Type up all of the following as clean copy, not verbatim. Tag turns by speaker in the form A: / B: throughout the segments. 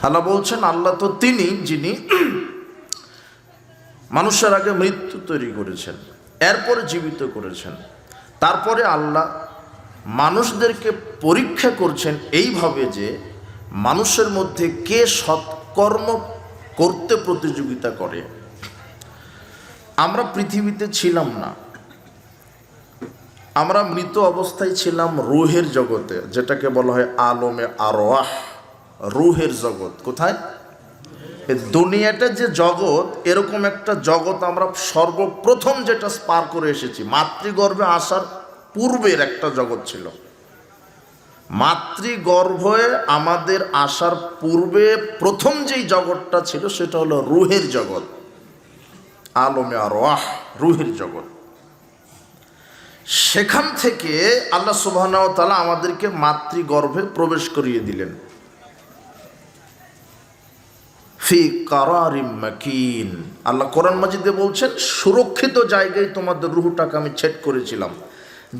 A: আল্লাহ বলছেন, আল্লাহ তো তিনি যিনি মানুষের আগে মৃত্যু তৈরি করেছেন, এরপরে জীবিত করেছেন। তারপরে আল্লাহ মানুষদেরকে পরীক্ষা করছেন এইভাবে যে মানুষের মধ্যে কে সৎকর্ম করতে প্রতিযোগিতা করে। আমরা পৃথিবীতে ছিলাম না, আমরা মৃত অবস্থায় ছিলাম রুহের জগতে, যেটাকে বলা হয় আলমে আরওয়াহ, রুহের জগৎ। কোথায়? দুনিয়াটা যে জগৎ, এরকম একটা জগৎ আমরা সর্বপ্রথম যেটা পার করে এসেছি, মাতৃগর্ভে আসার পূর্বের একটা জগৎ ছিল। মাতৃগর্ভে আমাদের আসার পূর্বে প্রথম যেই জগৎটা ছিল সেটা হলো রুহের জগৎ, আলমে আরওয়াহ, রুহের জগৎ। সেখান থেকে আল্লাহ সুবহানাহু ওয়া তাআলা আমাদেরকে মাতৃগর্ভে প্রবেশ করিয়ে দিলেন। ফি কারারিম মাকিন, আল্লাহ কোরআন মাজিদে বলছেন, সুরক্ষিত জায়গায় তোমাদের রূহটাকে আমি ছেদ করেছিলাম,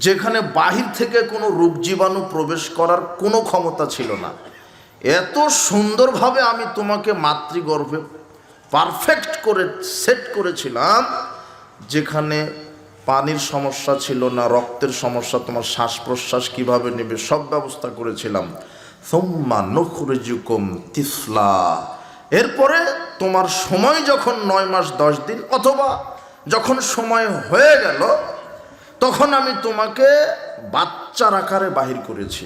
A: যেখানে বাহির থেকে কোনো রোগ জীবাণু প্রবেশ করার কোনো ক্ষমতা ছিল না। এত সুন্দরভাবে আমি তোমাকে মাতৃগর্ভে পারফেক্ট করে সেট করেছিলাম, যেখানে পানির সমস্যা ছিল না, রক্তের সমস্যা, তোমার শ্বাস প্রশ্বাস কিভাবে নেবে সব ব্যবস্থা করেছিলাম। সুম্মা নুখরিজুকুম তিফলা, এরপরে তোমার সময় যখন 9 মাস 10 দিন অথবা যখন সময় হয়ে গেল, তখন আমি তোমাকে বাচ্চার আকারে বাহির করেছি।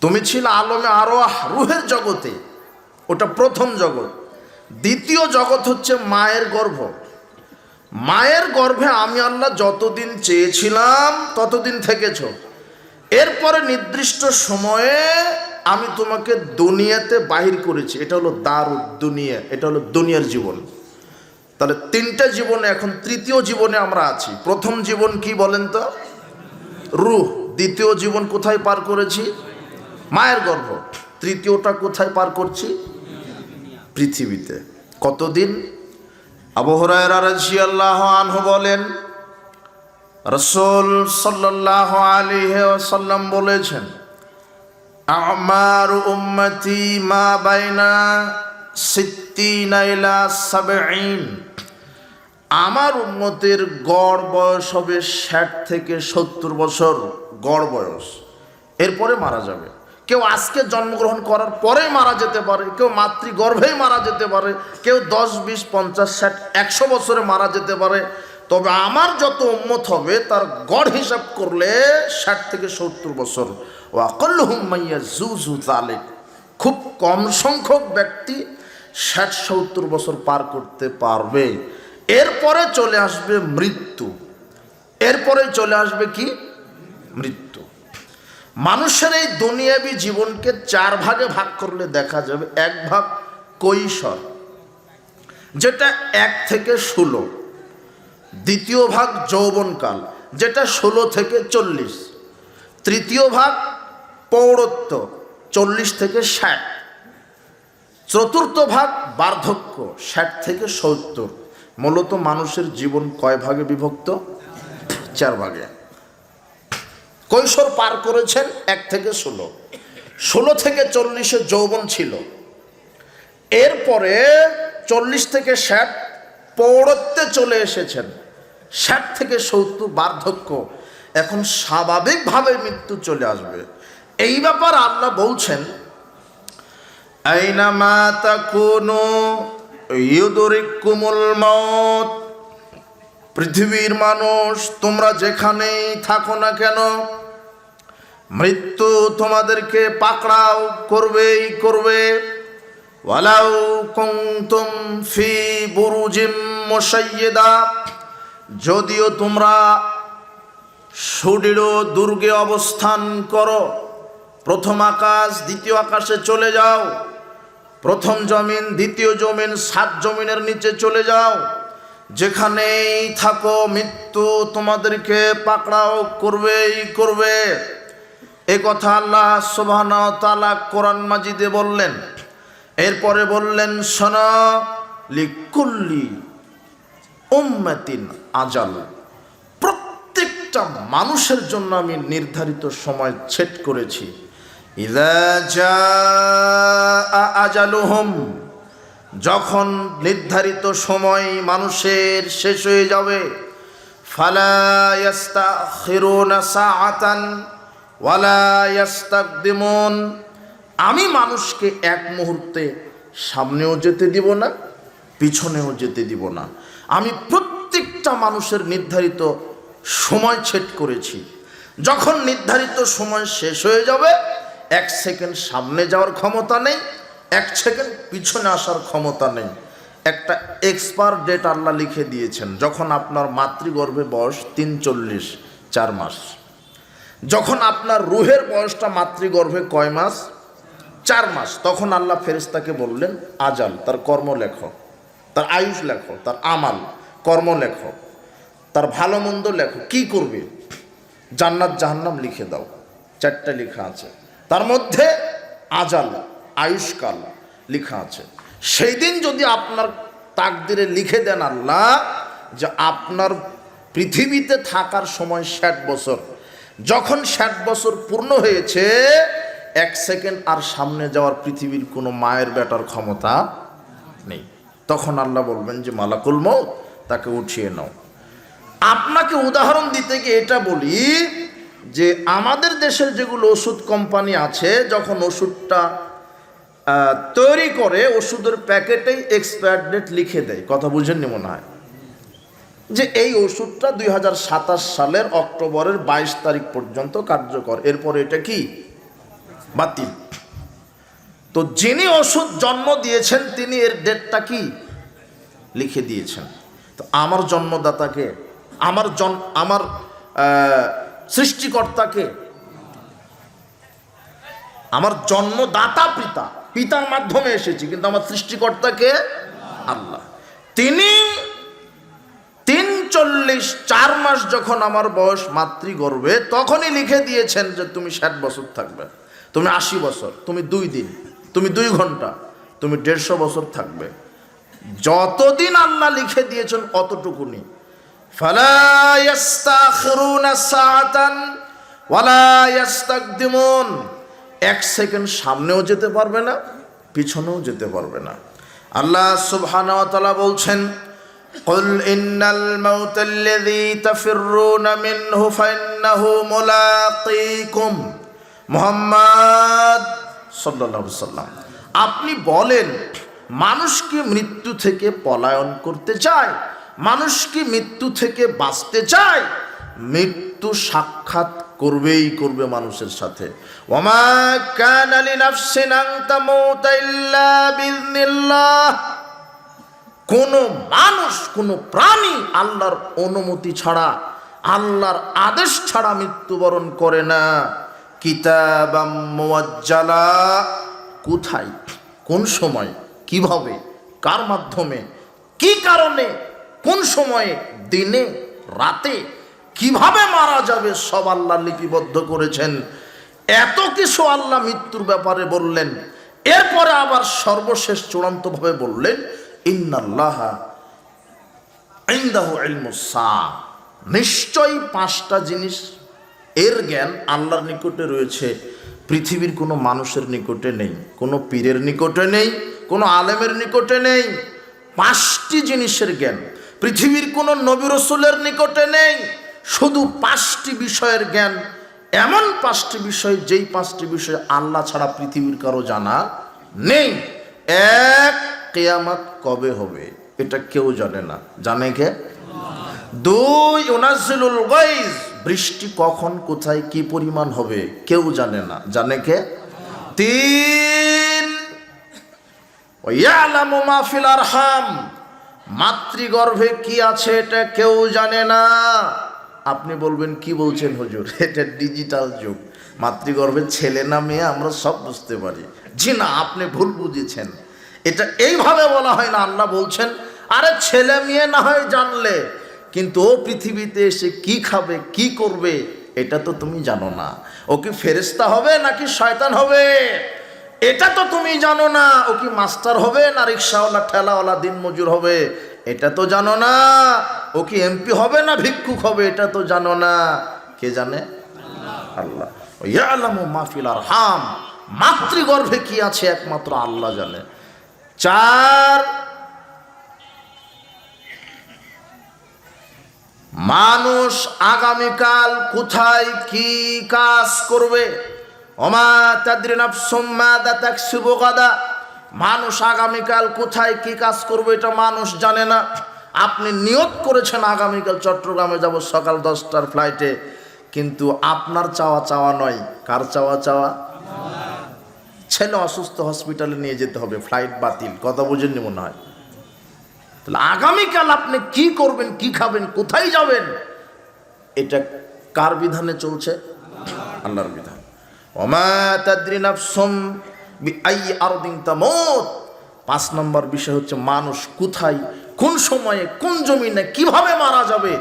A: তুমি ছিলে আলমে আরওয়াহ, রুহের জগতে, ওটা প্রথম জগৎ। দ্বিতীয় জগৎ হচ্ছে মায়ের গর্ভ। মায়ের গর্ভে আমি আল্লাহ যতদিন চেয়েছিলাম ততদিন থেকেছ। এরপরে নির্দিষ্ট সময়ে আমি তোমাকে দুনিয়াতে বাহির করেছি। এটা হলো দারুদ দুনিয়া, এটা হলো দুনিয়ার জীবন। তাহলে 3টা জীবনে, এখন 3য় জীবনে আমরা আছি। প্রথম জীবন কি বলেন তো? রূহ। দ্বিতীয় জীবন কোথায় পার করেছি? মায়ের গর্ভ। তৃতীয়টা কোথায় পার করছি? পৃথিবীতে। কতদিন? আবু হুরায়রা রাদিয়াল্লাহু আনহু বলেন, রাসূল সাল্লাল্লাহু আলাইহি ওয়াসাল্লাম বলেছেন, আমারু উম্মতি মা বাইনা 60 ইলা 70, আমার উম্মতের গড় বয়স হবে 60 থেকে 70 বছর গড় বয়স। এরপরে মারা যাবে। কেউ আজকে জন্মগ্রহণ করার পরেই মারা যেতে পারে, কেউ মাতৃগর্ভেই মারা যেতে পারে, কেউ 10, 20, 50, 60, 100 বছরে মারা যেতে পারে। তবে আমার যত উম্মত হবে তার গড় হিসাব করলে 60 থেকে 70 বছর। ওয়াকাল্লুহুম মাইয়াজুজু যালিক, খুব কম সংখ্যক ব্যক্তি 60-70 বছর পার করতে পারবে। এরপরে চলে আসবে মৃত্যু। এরপরে চলে আসবে কি? মৃত্যু। মানুষের এই দুনিয়াবী জীবনকে 4 ভাগে ভাগ করলে দেখা যাবে। 1 ভাগ কৈশোর, যেটা 1 থেকে 16। দ্বিতীয় ভাগ যৌবনকাল, যেটা 16 থেকে 40। তৃতীয় ভাগ পৌরত্ব, 40 থেকে 60। চতুর্থ ভাগ বার্ধক্য, 60 থেকে 70। মূলত মানুষের জীবন কয় ভাগে বিভক্ত? 4 ভাগে। কৈশোর পার করেছেন 1 থেকে 16। 16 থেকে 40-এ যৌবন ছিল। এরপরে 40 থেকে 60 পৌরত্বে চলে এসেছেন। 60 থেকে 70 বার্ধক্য। এখন স্বাভাবিকভাবে মৃত্যু চলে আসবে। এই ব্যাপার আল্লাহ বলছেন, আইনামা তাকুনু ইউদরিকুমুল মাউত, পৃথিবীর মানুষ তোমরা যেখানেই থাকো না কেন, মৃত্যু তোমাদেরকে পাকড়াও করবেই করবে। ওয়ালাউ কুনতুম ফি বুরুজিম মুশাইয়্যিদা, যদিও তোমরা সুদৃঢ় দুর্গে অবস্থান করো, প্রথম আকাশ দ্বিতীয় আকাশে চলে যাও, প্রথম জমিন দ্বিতীয় জমিন 7 জমিনের নিচে চলে যাও, যেখানেই থাকো মৃত্যু তোমাদেরকে পাকড়াও করবেই করবে। এ কথা আল্লাহ সুবহানাহু ওয়া তাআলা কোরআন মাজিদে বললেন। এরপরে বললেন, শোনো, লিকুল্লি উম্মাতিন আজাল, প্রত্যেকটা মানুষের জন্য আমি নির্ধারিত সময় সেট করেছি। ইযা জাআ আজালুহুম, যখন নির্ধারিত সময় মানুষের শেষ হয়ে যাবে, ফালা ইস্তাখিরুনা সাআতান ওয়ালা ইস্তাকদিমুন, আমি মানুষকে এক মুহূর্তে সামনেও যেতে দিব না, পিছনেও যেতে দিব না। আমি প্রত্যেকটা মানুষের নির্ধারিত সময় সেট করেছি। যখন নির্ধারিত সময় শেষ হয়ে যাবে, 1 সেকেন্ড সামনে যাওয়ার ক্ষমতা নেই, 1 সেকেন্ড পিছনে আসার ক্ষমতা নেই। একটা এক্সপায়ার ডেট আল্লাহ লিখে দিয়েছেন। যখন আপনার মাতৃগর্ভে বয়স 43 4 মাস, যখন আপনার রুহের বয়সটা মাতৃগর্ভে কয় মাস? 4 মাস, তখন আল্লাহ ফেরেশতাকে বললেন আজাল, তার কর্ম লেখো, তার আয়ুষ লেখো, তার আমাল কর্ম লেখো, তার ভালো মন্দ লেখো, কি করবে, জান্নাত জাহান্নাম লিখে দাও। 4টা লেখা আছে, তার মধ্যে আজাল আয়ুষ্কাল লেখা আছে। সেই দিন যদি আপনার তাকদিরে লিখে দেন আল্লাহ যে আপনার পৃথিবীতে থাকার সময় 60 বছর, যখন 60 বছর পূর্ণ হয়েছে, 1 সেকেন্ড আর সামনে যাওয়ার পৃথিবীর কোনো মায়ের বেটার ক্ষমতা নেই। তখন আল্লাহ বলবেন যে মালাকুল মউত, তাকে উঠিয়ে নাও। আপনাকে উদাহরণ দিতে গিয়ে এটা বলি যে আমাদের দেশের যেগুলো ওষুধ কোম্পানি আছে, যখন ওষুধটা তৈরি করে, ওষুধের প্যাকেটেই এক্সপায়ার ডেট লিখে দেয়। কথা বুঝেননি মনে হয় যে এই ওষুধটা 2027 সালের অক্টোবরের 22 তারিখ পর্যন্ত কার্যকর, এরপরে এটা কি বাতিল। তো যিনি ওষুধ জন্ম দিয়েছেন তিনি এর ডেটটা কি লিখে দিয়েছেন। তো আমার জন্মদাতাকে, আমার সৃষ্টিকর্তাকে, আমার জন্মদাতা পিতার মাধ্যমে এসেছি, কিন্তু আমার সৃষ্টিকর্তাকে আল্লাহ। তিনি 4 মাস যখন আমার বয়স মাতৃগর্ভে, তখনই লিখে দিয়েছেন যে তুমি 60 বছর থাকবে, তুমি 80 বছর, তুমি 2 দিন, তুমি 2 ঘন্টা, তুমি 150 বছর থাকবে। যতদিন আল্লাহ লিখে দিয়েছেন অতটুকুনি। ফালা ইস্তাখিরুনা সাআতান ওয়ালা ইস্তাকদিমুন, 1 সেকেন্ড সামনেও যেতে পারবে না, পিছনেও যেতে পারবে না। আল্লাহ সুবহানাহু ওয়া তাআলা বলছেন, কুল ইন্নাল মাউতাল্লাযী তাফিররুনা মিনহু ফাইন্নাহু মুলাকীকুম। মুহাম্মদ সাল্লাল্লাহু আলাইহি ওয়াসাল্লাম, আপনি বলেন, মানুষ কি মৃত্যু থেকে পলায়ন করতে চায়? মানুষ কি মৃত্যু থেকে বাঁচতে চায়? মৃত্যু সাক্ষাৎ করবেই করবে মানুষের সাথে। ওয়ামা কানা লিনাফসিন আন তামুতা ইল্লা বিইذনিল্লাহ, কোন মানুষ, কোন প্রাণী আল্লাহর অনুমতি ছাড়া, আল্লাহর আদেশ ছাড়া মৃত্যুবরণ করে না। কিতাবাম মুআজ্জালা, কোথায়, কোন সময়, কিভাবে, কার মাধ্যমে, কি কারণে, কোন সময়ে, দিনে রাতে, কিভাবে মারা যাবে, সব আল্লাহ লিপিবদ্ধ করেছেন। এত কিছু আল্লাহ মৃত্যুর ব্যাপারে বললেন। এরপরে আবার সর্বশেষ চূড়ান্তভাবে বললেন, ইন্নাল্লাহা ইনদাহু ইলমুস সাআ, নিশ্চয়ই 5টা জিনিস এর জ্ঞান আল্লাহর নিকটে রয়েছে, পৃথিবীর কোনো মানুষের নিকটে নেই, কোনো পীরের নিকটে নেই, কোনো আলেমের নিকটে নেই। 5টি জিনিসের জ্ঞান পৃথিবীর কোনো নবী রাসূলের নিকটে নেই। শুধু 5টি বিষয়ের জ্ঞান, এমন 5টি বিষয়, যেই 5টি বিষয় আল্লাহ ছাড়া পৃথিবীর কারো জানা নেই। 1, কিয়ামত কবে হবে, এটা কেউ জানে না, জানে কে? 2, ইউনাজ্জিলুল গায়জ, বৃষ্টি কখন, কোথায়, কি পরিমাণ হবে, কেউ জানে না, জানে কে? 3, ইয়ালামু মা ফিল আরহাম, মাতৃগর্ভে কি আছে এটা কেউ জানে না। আপনি বলবেন কি বলছেন হুজুর, এটা ডিজিটাল যুগ, মাতৃগর্ভে ছেলে না মেয়ে আমরা সব বুঝতে পারি। জি না, আপনি ভুল বুঝেছেন। এটা এইভাবে বলা হয় না। আল্লাহ বলছেন, আরে ছেলে মেয়ে না হয় জানলে, কিন্তু ও পৃথিবীতে এসে কি খাবে, কি করবে, এটা তো তুমি জানো না। ও কি ফেরেশতা হবে নাকি শয়তান হবে, এটা তো তুমি জানো না। ও কি মাস্টার হবে না রিক্সাওয়ালা, ঠেলাওয়ালা, দিনমজুর হবে, এটা তো জানো না। ও কি এমপি হবে না ভিক্ষুক হবে, এটা তো জানো না। কে জানে? আল্লাহ। ইয়ালামু মা ফিল আরহাম, মাতৃগর্ভে কি আছে একমাত্র আল্লাহ জানে। 4, মানুষ আগামীকাল কোথায় কি কাজ করবে। ওমা তাদরি নাফসুম মাযা তাকসিবু গাদা, মানুষ আগামীকাল কোথায় কি কাজ করবে এটা মানুষ জানে না। আপনি নিয়ত করেছেন আগামীকাল চট্টগ্রামে যাব সকাল 10টার ফ্লাইটে, কিন্তু আপনার চাওয়া চাওয়া নয়, কার চাওয়া চাওয়া? ছেলে অসুস্থ, হসপিটালে নিয়ে যেতে হবে, ফ্লাইট বাতিল। কথা বুঝেননি মনে হয়? তাহলে আগামীকাল আপনি কি করবেন, কি খাবেন, কোথায় যাবেন, এটা কার বিধানে চলছে? আল্লাহর বিধান। ওমা তাদরি নাফসুম বিআইয়ি আরদিন তামুত। 5 নম্বর বিষয় হচ্ছে মানুষ কোথায়, কোন সময়ে, কোন জমিনে কিভাবে মারা যাবে,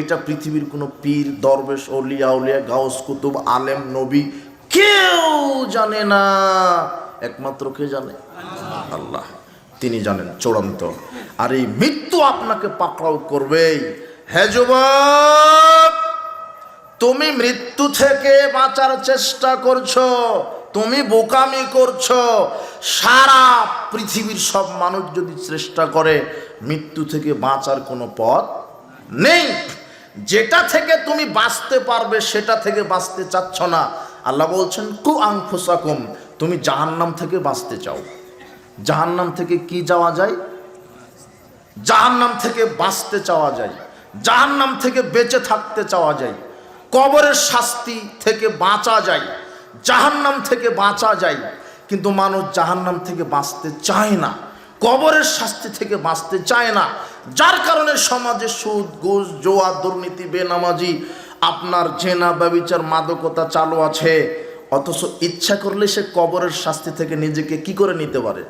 A: এটা পৃথিবীর কোনো পীর, দরবেশ, ওলিয়া উলিয়া, গাউস, কুতুব, আলেম, নবী কেউ জানে না। একমাত্র কে জানে? আল্লাহ। তিনি জানেন চূড়ান্ত। আর এই মৃত্যু আপনাকে পাকড়াও করবেই। হে যুবক, তুমি মৃত্যু থেকে বাঁচার চেষ্টা করছো, তুমি বোকামি করছো। সারা পৃথিবীর সব মানুষ যদি চেষ্টা করে, মৃত্যু থেকে বাঁচার কোনো পথ নেই। যেটা থেকে তুমি বাঁচতে পারবে সেটা থেকে বাঁচতে চাচ্ছ না। আল্লাহ বলছেন কু আনফুসাকুম, তুমি জাহান্নাম থেকে বাঁচতে চাও। জাহান্নাম থেকে কি যাওয়া যায়? জাহান্নাম থেকে বাঁচতে চাওয়া যায়, জাহান্নাম থেকে বেঁচে থাকতে চাওয়া যায়, কবরের শাস্তি থেকে বাঁচা যায়, জাহান্নাম থেকে বাঁচা যায়। কিন্তু মানুষ জাহান্নাম থেকে বাঁচতে চায় না, কবরের শাস্তি থেকে বাঁচতে চায় না। যার কারণে সমাজে সুদ, ঘুষ, জুয়া, দুর্নীতি, বেনামাজি, আপনার জেনা, ব্যভিচার, মাদকতা চালু আছে। অথচ ইচ্ছা করলে সে কবরের শাস্তি থেকে নিজেকে কি করে নিতে পারে?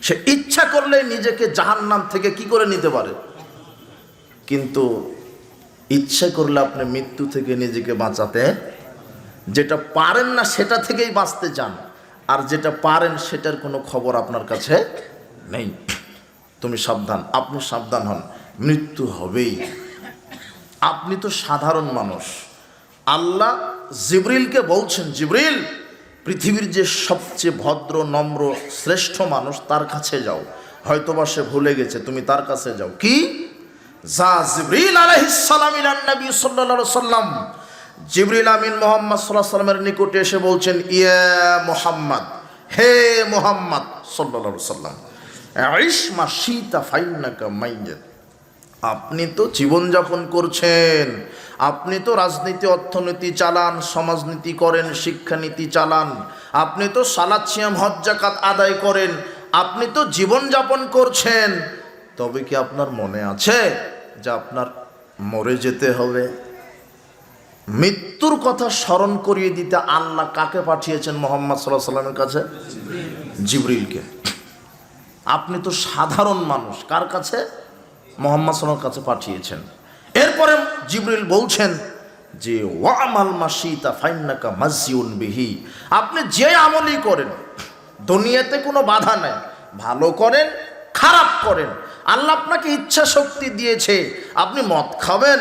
A: সে ইচ্ছা করলে নিজেকে জাহান্নাম থেকে কি করে নিতে পারে? কিন্তু ইচ্ছা করলে আপনি মৃত্যু থেকে নিজেকে বাঁচাতে, যেটা পারেন না সেটা থেকেই বাঁচতে চান, আর যেটা পারেন সেটার কোনো খবর আপনার কাছে নেই। তুমি সাবধান, আপনি সাবধান হন, মৃত্যু হবেই। আপনি তো সাধারণ মানুষ। আল্লাহ জিবরিলকে বলছেন, জিবরিল, পৃথিবীর যে সবচেয়ে ভদ্র, নম্র, শ্রেষ্ঠ মানুষ তার কাছে যাও। হয়তোবা সে ভুলে গেছে, তুমি তার কাছে যাও। কি? যা জিবরিল আলাইহিস সালাম ইলান নবী সাল্লাল্লাহু আলাইহি সাল্লাম, জিবরিল আমিন মুহাম্মদ সাল্লাল্লাহু আলাইহি সাল্লামের নিকটে এসে বলছেন, ইয়া মুহাম্মদ, হে মুহাম্মদ সাল্লাল্লাহু আলাইহি সাল্লাম, আইশ মা শিতা ফাইন্নাকা মাইয়াত। আপনি তো জীবনযাপন করছেন, আপনি তো রাজনীতি, অর্থনীতি চালান, সমাজনীতি করেন, শিক্ষানীতি চালান, আপনি তো সালাত, সিয়াম, হজ, যাকাত আদায় করেন, আপনি তো জীবনযাপন করছেন। তবে কি আপনার মনে আছে যে আপনার মরে যেতে হবে? মৃত্যুর কথা স্মরণ করিয়ে দিতে আল্লাহ কাকে পাঠিয়েছেন? মুহাম্মদ সাল্লাল্লাহু আলাইহি সাল্লামের কাছে জিবরিলকে। আপনি তো সাধারণ মানুষ, কার কাছে? মুহাম্মদ সাল্লাল্লাহু আলাইহি কাছে পাঠিয়েছেন। এরপরে জিবরিল বলছেন যে ওয়ামাল মাশিতা ফাইন্নাকা মাসজিউন বিহি, আপনি যে আমলই করেন দুনিয়াতে কোনো বাধা নাই, ভালো করেন, খারাপ করেন, আল্লাহ আপনাকে ইচ্ছা শক্তি দিয়েছে। আপনি মদ খাবেন,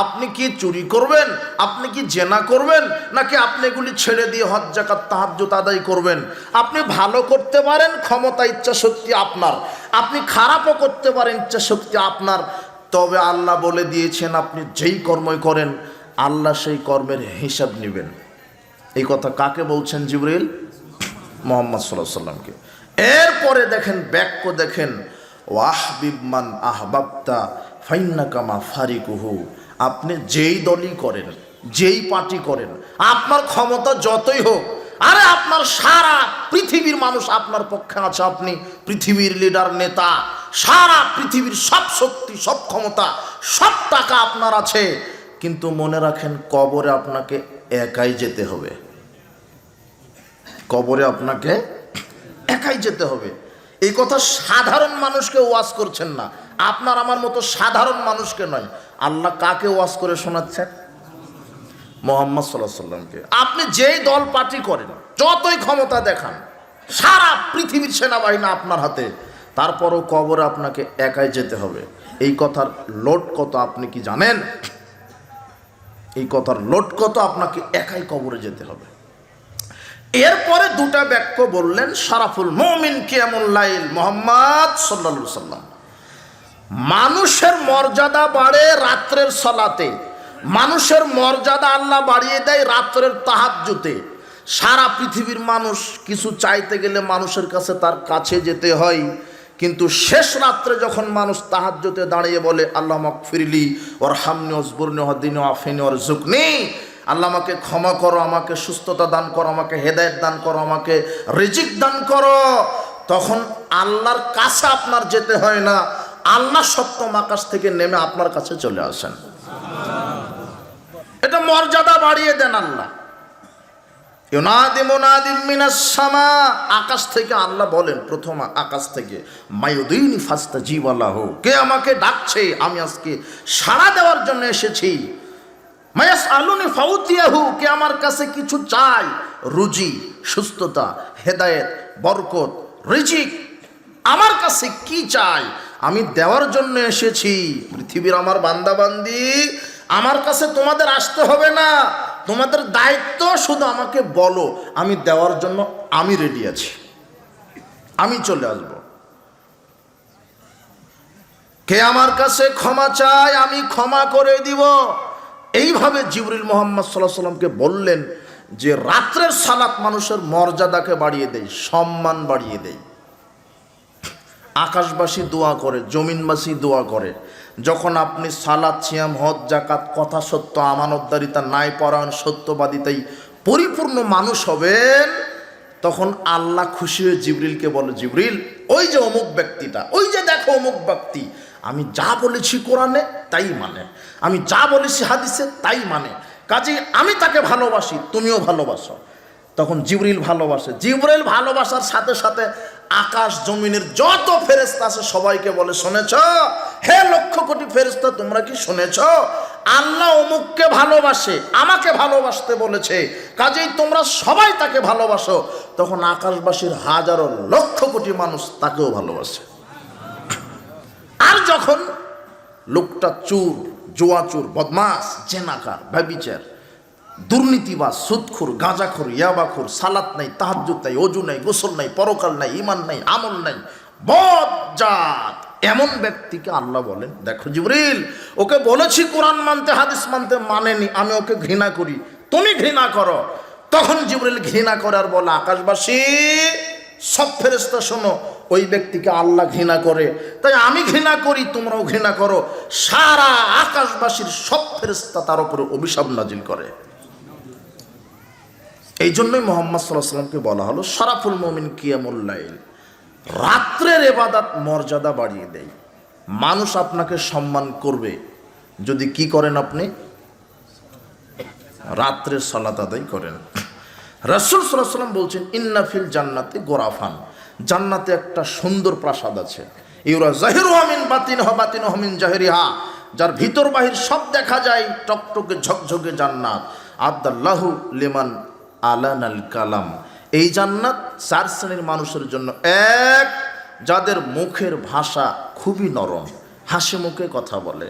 A: আপনি কি চুরি করবেন, আপনি কি জেনা করবেন, নাকি আপনি এগুলি ছেড়ে দিয়ে হজ, যাকাত, তাহাজ্জুদ আদায় করবেন। আপনি ভালো করতে পারেন, ক্ষমতা, ইচ্ছা শক্তি আপনার। আপনি খারাপও করতে পারেন, ইচ্ছা শক্তি আপনার। তবে আল্লাহ বলে দিয়েছেন আপনি যেই কর্মই করেন আল্লাহ সেই কর্মের হিসাব নেবেন। এই কথা কাকে বলছেন? জিবরিল মুহাম্মদ সাল্লাল্লাহু আলাইহি সাল্লামকে। এরপরে দেখেন বাক্য, দেখেন ওয়াহবিব মান আহবাবতা ফাইন্নাকা মা ফারিকুহু। আপনি যেই দলই করেন, যেই পার্টি করেন, আপনার ক্ষমতা যতই হোক, আরে আপনার সারা পৃথিবীর মানুষ আপনার পক্ষে আছে, আপনি পৃথিবীর লিডার, নেতা, সারা পৃথিবীর সব শক্তি, সব ক্ষমতা, সব টাকা আপনার আছে, কিন্তু মনে রাখেন কবরে আপনাকে একাই যেতে হবে। কবরে আপনাকে একাই যেতে হবে। এই কথা সাধারণ মানুষকে ওয়াজ করছেন না, আপনার আমার মতো সাধারণ মানুষকে নয়। আল্লাহ কাকে ওয়াজ করে শোনাচ্ছেন? মুহাম্মদ সাল্লাল্লাহু আলাইহি সাল্লামকে। আপনি যেই দল পার্টি করেন, যতই ক্ষমতা দেখান, সারা পৃথিবীর সেনাবাহিনী আপনার হাতে, তারপরও কবরে আপনাকে একাই যেতে হবে। এই কথার লোড কত আপনি কি জানেন? এই কথার লোট কত, আপনাকে একাই কবরে যেতে হবে। এরপরে দুটা বাক্য বললেন, শারাফুল মুমিন কিয়ামুল লাইল, মুহাম্মদ সাল্লাল্লাহু আলাইহি সাল্লাম। মানুষের মর্যাদা বাড়ে রাত্রের সালাতে, মানুষের মর্যাদা আল্লাহ বাড়িয়ে দেয় রাত্রের তাহাজ্জুদে। সারা পৃথিবীর মানুষ কিছু চাইতে গেলে মানুষের কাছে তার কাছে যেতে হয়, কিন্তু শেষ রাত্রে যখন মানুষ তাহাজ্জুদে দাঁড়িয়ে বলে আল্লাহ মাগফিরলি ওয়ারহামনি ওয়াজবুরনি ওয়াহদিনি ওয়াআফিনি ওয়ারযুকনি, আল্লাহ আমাকে ক্ষমা করো, আমাকে সুস্থতা দান করো, আমাকে হেদায়েত দান করো, আমাকে রিজিক দান করো, তখন আল্লাহর কাছে আপনার যেতে হয় না, আল্লাহ সপ্তম আকাশ থেকে নেমে আপনার কাছে চলে আসেন। এটা মর্যাদা বাড়িয়ে দেন আল্লাহ। ইউনাদি মুনাদিম মিনাস সামা, আকাশ থেকে আল্লাহ বলেন, প্রথম আকাশ থেকে, মায়ুদিনি ফাস্তাজিব লাহু, কে আমাকে ডাকছে, আমি আজকে সাড়া দেওয়ার জন্য এসেছি। মায়াস আলুনি ফাউতিয়াহু, কে আমার কাছে কিছু চাই, রুজি, সুস্থতা, হেদায়েত, বরকত, রিজিক, আমার কাছে কি চাই আমি দেওয়ার জন্য এসেছি। পৃথিবীর আমার বান্দা বান্দি, আমার কাছে তোমাদের আসতে হবে না, তোমাদের দায়িত্ব শুধু আমাকে বলো, আমি দেওয়ার জন্য আমি রেডি আছি, আমি চলে আসব। কে আমার কাছে ক্ষমা চায় আমি ক্ষমা করে দিব। এইভাবে জিবরিল মুহাম্মদ সাল্লাল্লাহু আলাইহি সাল্লামকে বললেন যে রাত্রের সালাত মানুষের মর্যাদাকে বাড়িয়ে দেয়, সম্মান বাড়িয়ে দেয়। আকাশবাসী দোয়া করে, জমিনবাসী দোয়া করে, যখন আপনি সালাত, সিয়াম, হজ, জাকাত, কথা সত্য, আমানতদারিতা, ন্যায় পরায়ণ, সত্যবাদিতাই পরিপূর্ণ মানুষ হবেন, তখন আল্লাহ খুশি হয়ে জিবরিলকে বলে, জিবরিল ওই যে অমুক ব্যক্তিটা, ওই যে দেখো অমুক ব্যক্তি, আমি যা বলেছি কোরআনে তাই মানে, আমি যা বলেছি হাদিসে তাই মানে, কাজেই আমি তাকে ভালোবাসি, তুমিও ভালোবাসো। তখন জিবরিল ভালোবাসে। জিবরিল ভালোবাসার সাথে সাথে আকাশ জমিনের যত ফেরেশতা আছে সবাইকে বলে, শুনেছ হে লক্ষ কোটি ফেরেশতা, তোমরা কি শুনেছ আল্লাহ অমুককে ভালোবাসে, আমাকে ভালোবাসতে বলেছে, কাজেই তোমরা সবাই তাকে ভালোবাসো। তখন আকাশবাসীর হাজারো লক্ষ কোটি মানুষ তাকেও ভালোবাসে। আর যখন লোকটা চোর, জুয়াচোর, বদমাস, জেনাকার, ব্যভিচার, দুর্নীতিবাজ, সুদখোর, গাঁজাখোর, ইয়াবাখোর, সালাত নাই, তাহাজ্জুদ নাই, ওযু নাই, গোসল নাই, পরকাল নাই, ঈমান নাই, আমল নাই, বজ্জাত, এমন ব্যক্তিকে আল্লাহ বলেন, দেখো জিবরিল ওকে বলেছি কোরআন মানতে, হাদিস মানতে, মানেনি, আমি ওকে ঘৃণা করি, তুমি ঘৃণা করো। তখন জিবরিল ঘৃণা করার বলে, আকাশবাসী সব ফেরেশতা শোনো, ওই ব্যক্তিকে আল্লাহ ঘৃণা করে, তাই আমি ঘৃণা করি, তোমরাও ঘৃণা করো। সারা আকাশবাসীর সব ফেরেশতা তার উপরে অভিশাপ নাজিল করে। এই জন্যই মুহাম্মদ সাল্লাল্লাহু আলাইহি ওয়াসাল্লামকে বলা হলো শারাফুল মুমিন কিয়ামুল লাইল, রাত্রের ইবাদত মর্যাদা বাড়িয়ে দেয়। মানুষ আপনাকে সম্মান করবে যদি কি করেন, আপনি রাত্রের সালাত আদায় করেন। রাসূল সাল্লাল্লাহু আলাইহি ওয়াসাল্লাম বলছেন, ইন্না ফিল জান্নাতি গোরাফান, জান্নাতে একটা সুন্দর প্রাসাদ আছে, ইউরা জাহিরুহা মিন বাতিনহা বাতিনুহা মিন জাহিরিহা, যার ভিতর বাহির সব দেখা যায়, টকটকে ঝকঝকে জান্নাত। আদাল্লাহু লিমান আলানাল কালাম, এই জান্নাত চার শ্রেণীর মানুষের জন্য। এক, যাদের মুখের ভাষা খুবই নরম, হাসি মুখে কথা বলে।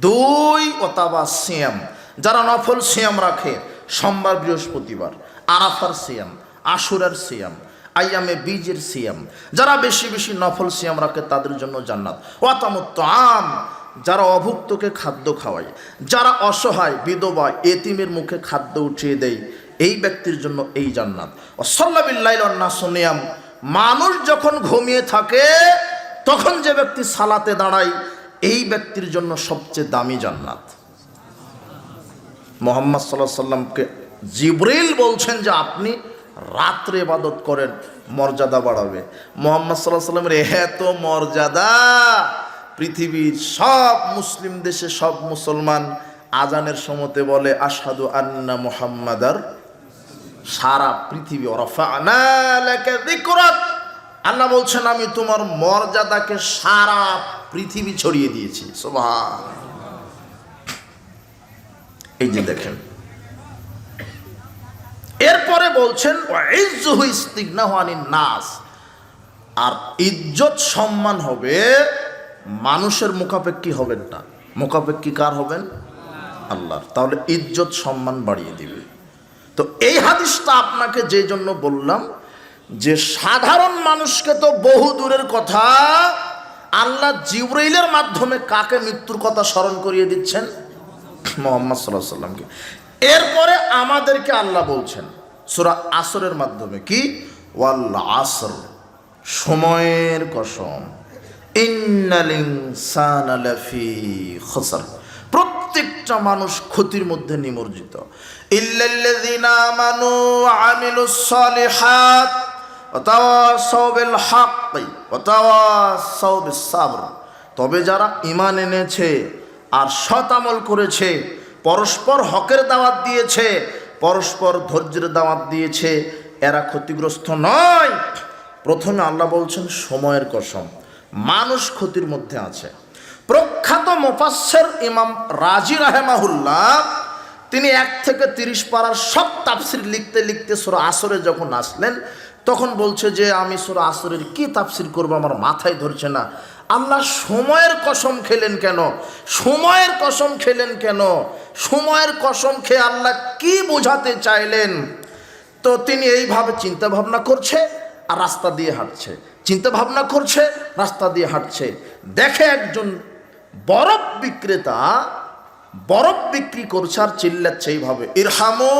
A: দুই, ওতাবা সিয়াম, যারা নফল সিয়াম রাখে, সোমবার, বৃহস্পতিবার, আরাফার সিয়াম, আশুরার সিয়াম, আইয়ামে বীজের সিয়াম, যারা বেশি বেশি নফল সিয়াম রাখে তাদের জন্য জান্নাত। ওয়াতামুত তাআম, যারা অভুক্তকে খাদ্য খাওয়ায়, যারা অসহায়, বিধবা, এতিমের মুখে খাদ্য উঠিয়ে দেয়, এই ব্যক্তির জন্য এই জান্নাত। ওয়াসাল্লা বিল্লাইল ওয়ান নাসু নিয়াম, মানুষ যখন ঘুমিয়ে থাকে তখন যে ব্যক্তি সালাতে দাঁড়ায়, এই ব্যক্তির জন্য সবচেয়ে দামি জান্নাত। মুহাম্মদ সাল্লাল্লাহু আলাইহি সাল্লামকে জিবরিল বলছেন যে আপনি রাত্রে ইবাদত করেন, মর্যাদা বাড়াবে। মুহাম্মদ সাল্লাল্লাহু আলাইহি সাল্লামের এত মর্যাদা, পৃথিবীর সব মুসলিম দেশে সব মুসলমান আজানের সময়তে বলে আশহাদু আন্না মুহাম্মাদার, সারা পৃথিবী। ওয়ারাফা'না লাকা যিকরাক, আল্লাহ বলছেন আমি তোমার মর্যাদাকে সারা পৃথিবী ছড়িয়ে দিয়েছি। সুবহানাল্লাহ। এই যে দেখেন, এরপরে বলছেন ওয়াইজ্জুহু ইস্তিগনাহু আনিন নাস, আর ইজ্জত সম্মান হবে মানুষের মুখাপেক্ষী হবেন না। মুখাপেক্ষী কার হবেন? আল্লাহর, তাহলে ইজ্জত সম্মান বাড়িয়ে দিবে। তো এই হাদিসটা আপনাকে যে জন্য বললাম যে সাধারণ মানুষকে তো বহু দূরের কথা, আল্লাহ জিবরাইলের মাধ্যমে কাকে মৃত্যুর কথা স্মরণ করিয়ে দিচ্ছেন? মুহাম্মদ সাল্লাল্লাহু আলাইহি ওয়াসাল্লামকে। এরপরে আমাদেরকে আল্লাহ বলছেন সূরা আসরের মাধ্যমে কি? ওয়াল আসর, সময়ের কসম, ইন্নাল ইনসানা লাফি খুসর, প্রত্যেকটা মানুষ ক্ষতির মধ্যে নিমজ্জিত। ইল্লাল্লাযিনা আমানু ওয়া আমিলুস সালিহাত ওয়া তাওয়াসাউ বিল হাক্কি ওয়া তাওয়াসাউ বিস সাবর, তবে যারা ঈমান এনেছে আর সৎ আমল করেছে, পরস্পর হকের দাওয়াত দিয়েছে, পরস্পর ধৈর্যের দাওয়াত দিয়েছে, এরা ক্ষতিগ্রস্ত নয়। প্রথমে আল্লাহ বলছেন সময়ের কসম, মানুষ ক্ষতির মধ্যে আছে। প্রখ্যাত মুফাসসির ইমাম রাজি রাহিমাহুল্লাহ তিনি 1 থেকে 30 পারার সব তাফসির লিখতে লিখতে সূরা আসরে যখন আসলেন, তখন বলছে যে আমি সূরা আসরের কি তাফসির করব, আমার মাথায় ধরছে না। আল্লাহ সময়ের কসম খেলেন কেন? সময়ের কসম খেলেন কেন? সময়ের কসম খেয়ে আল্লাহ কি বোঝাতে চাইলেন? তো তিনি এইভাবে চিন্তা ভাবনা করছে আর রাস্তা দিয়ে হাঁটছে, চিন্তা ভাবনা করছে, রাস্তা দিয়ে হাঁটছে। দেখে একজন বরফ বিক্রেতা বরফ বিক্রি করছে আর চিল্লাচ্ছে এইভাবে, ইরহামু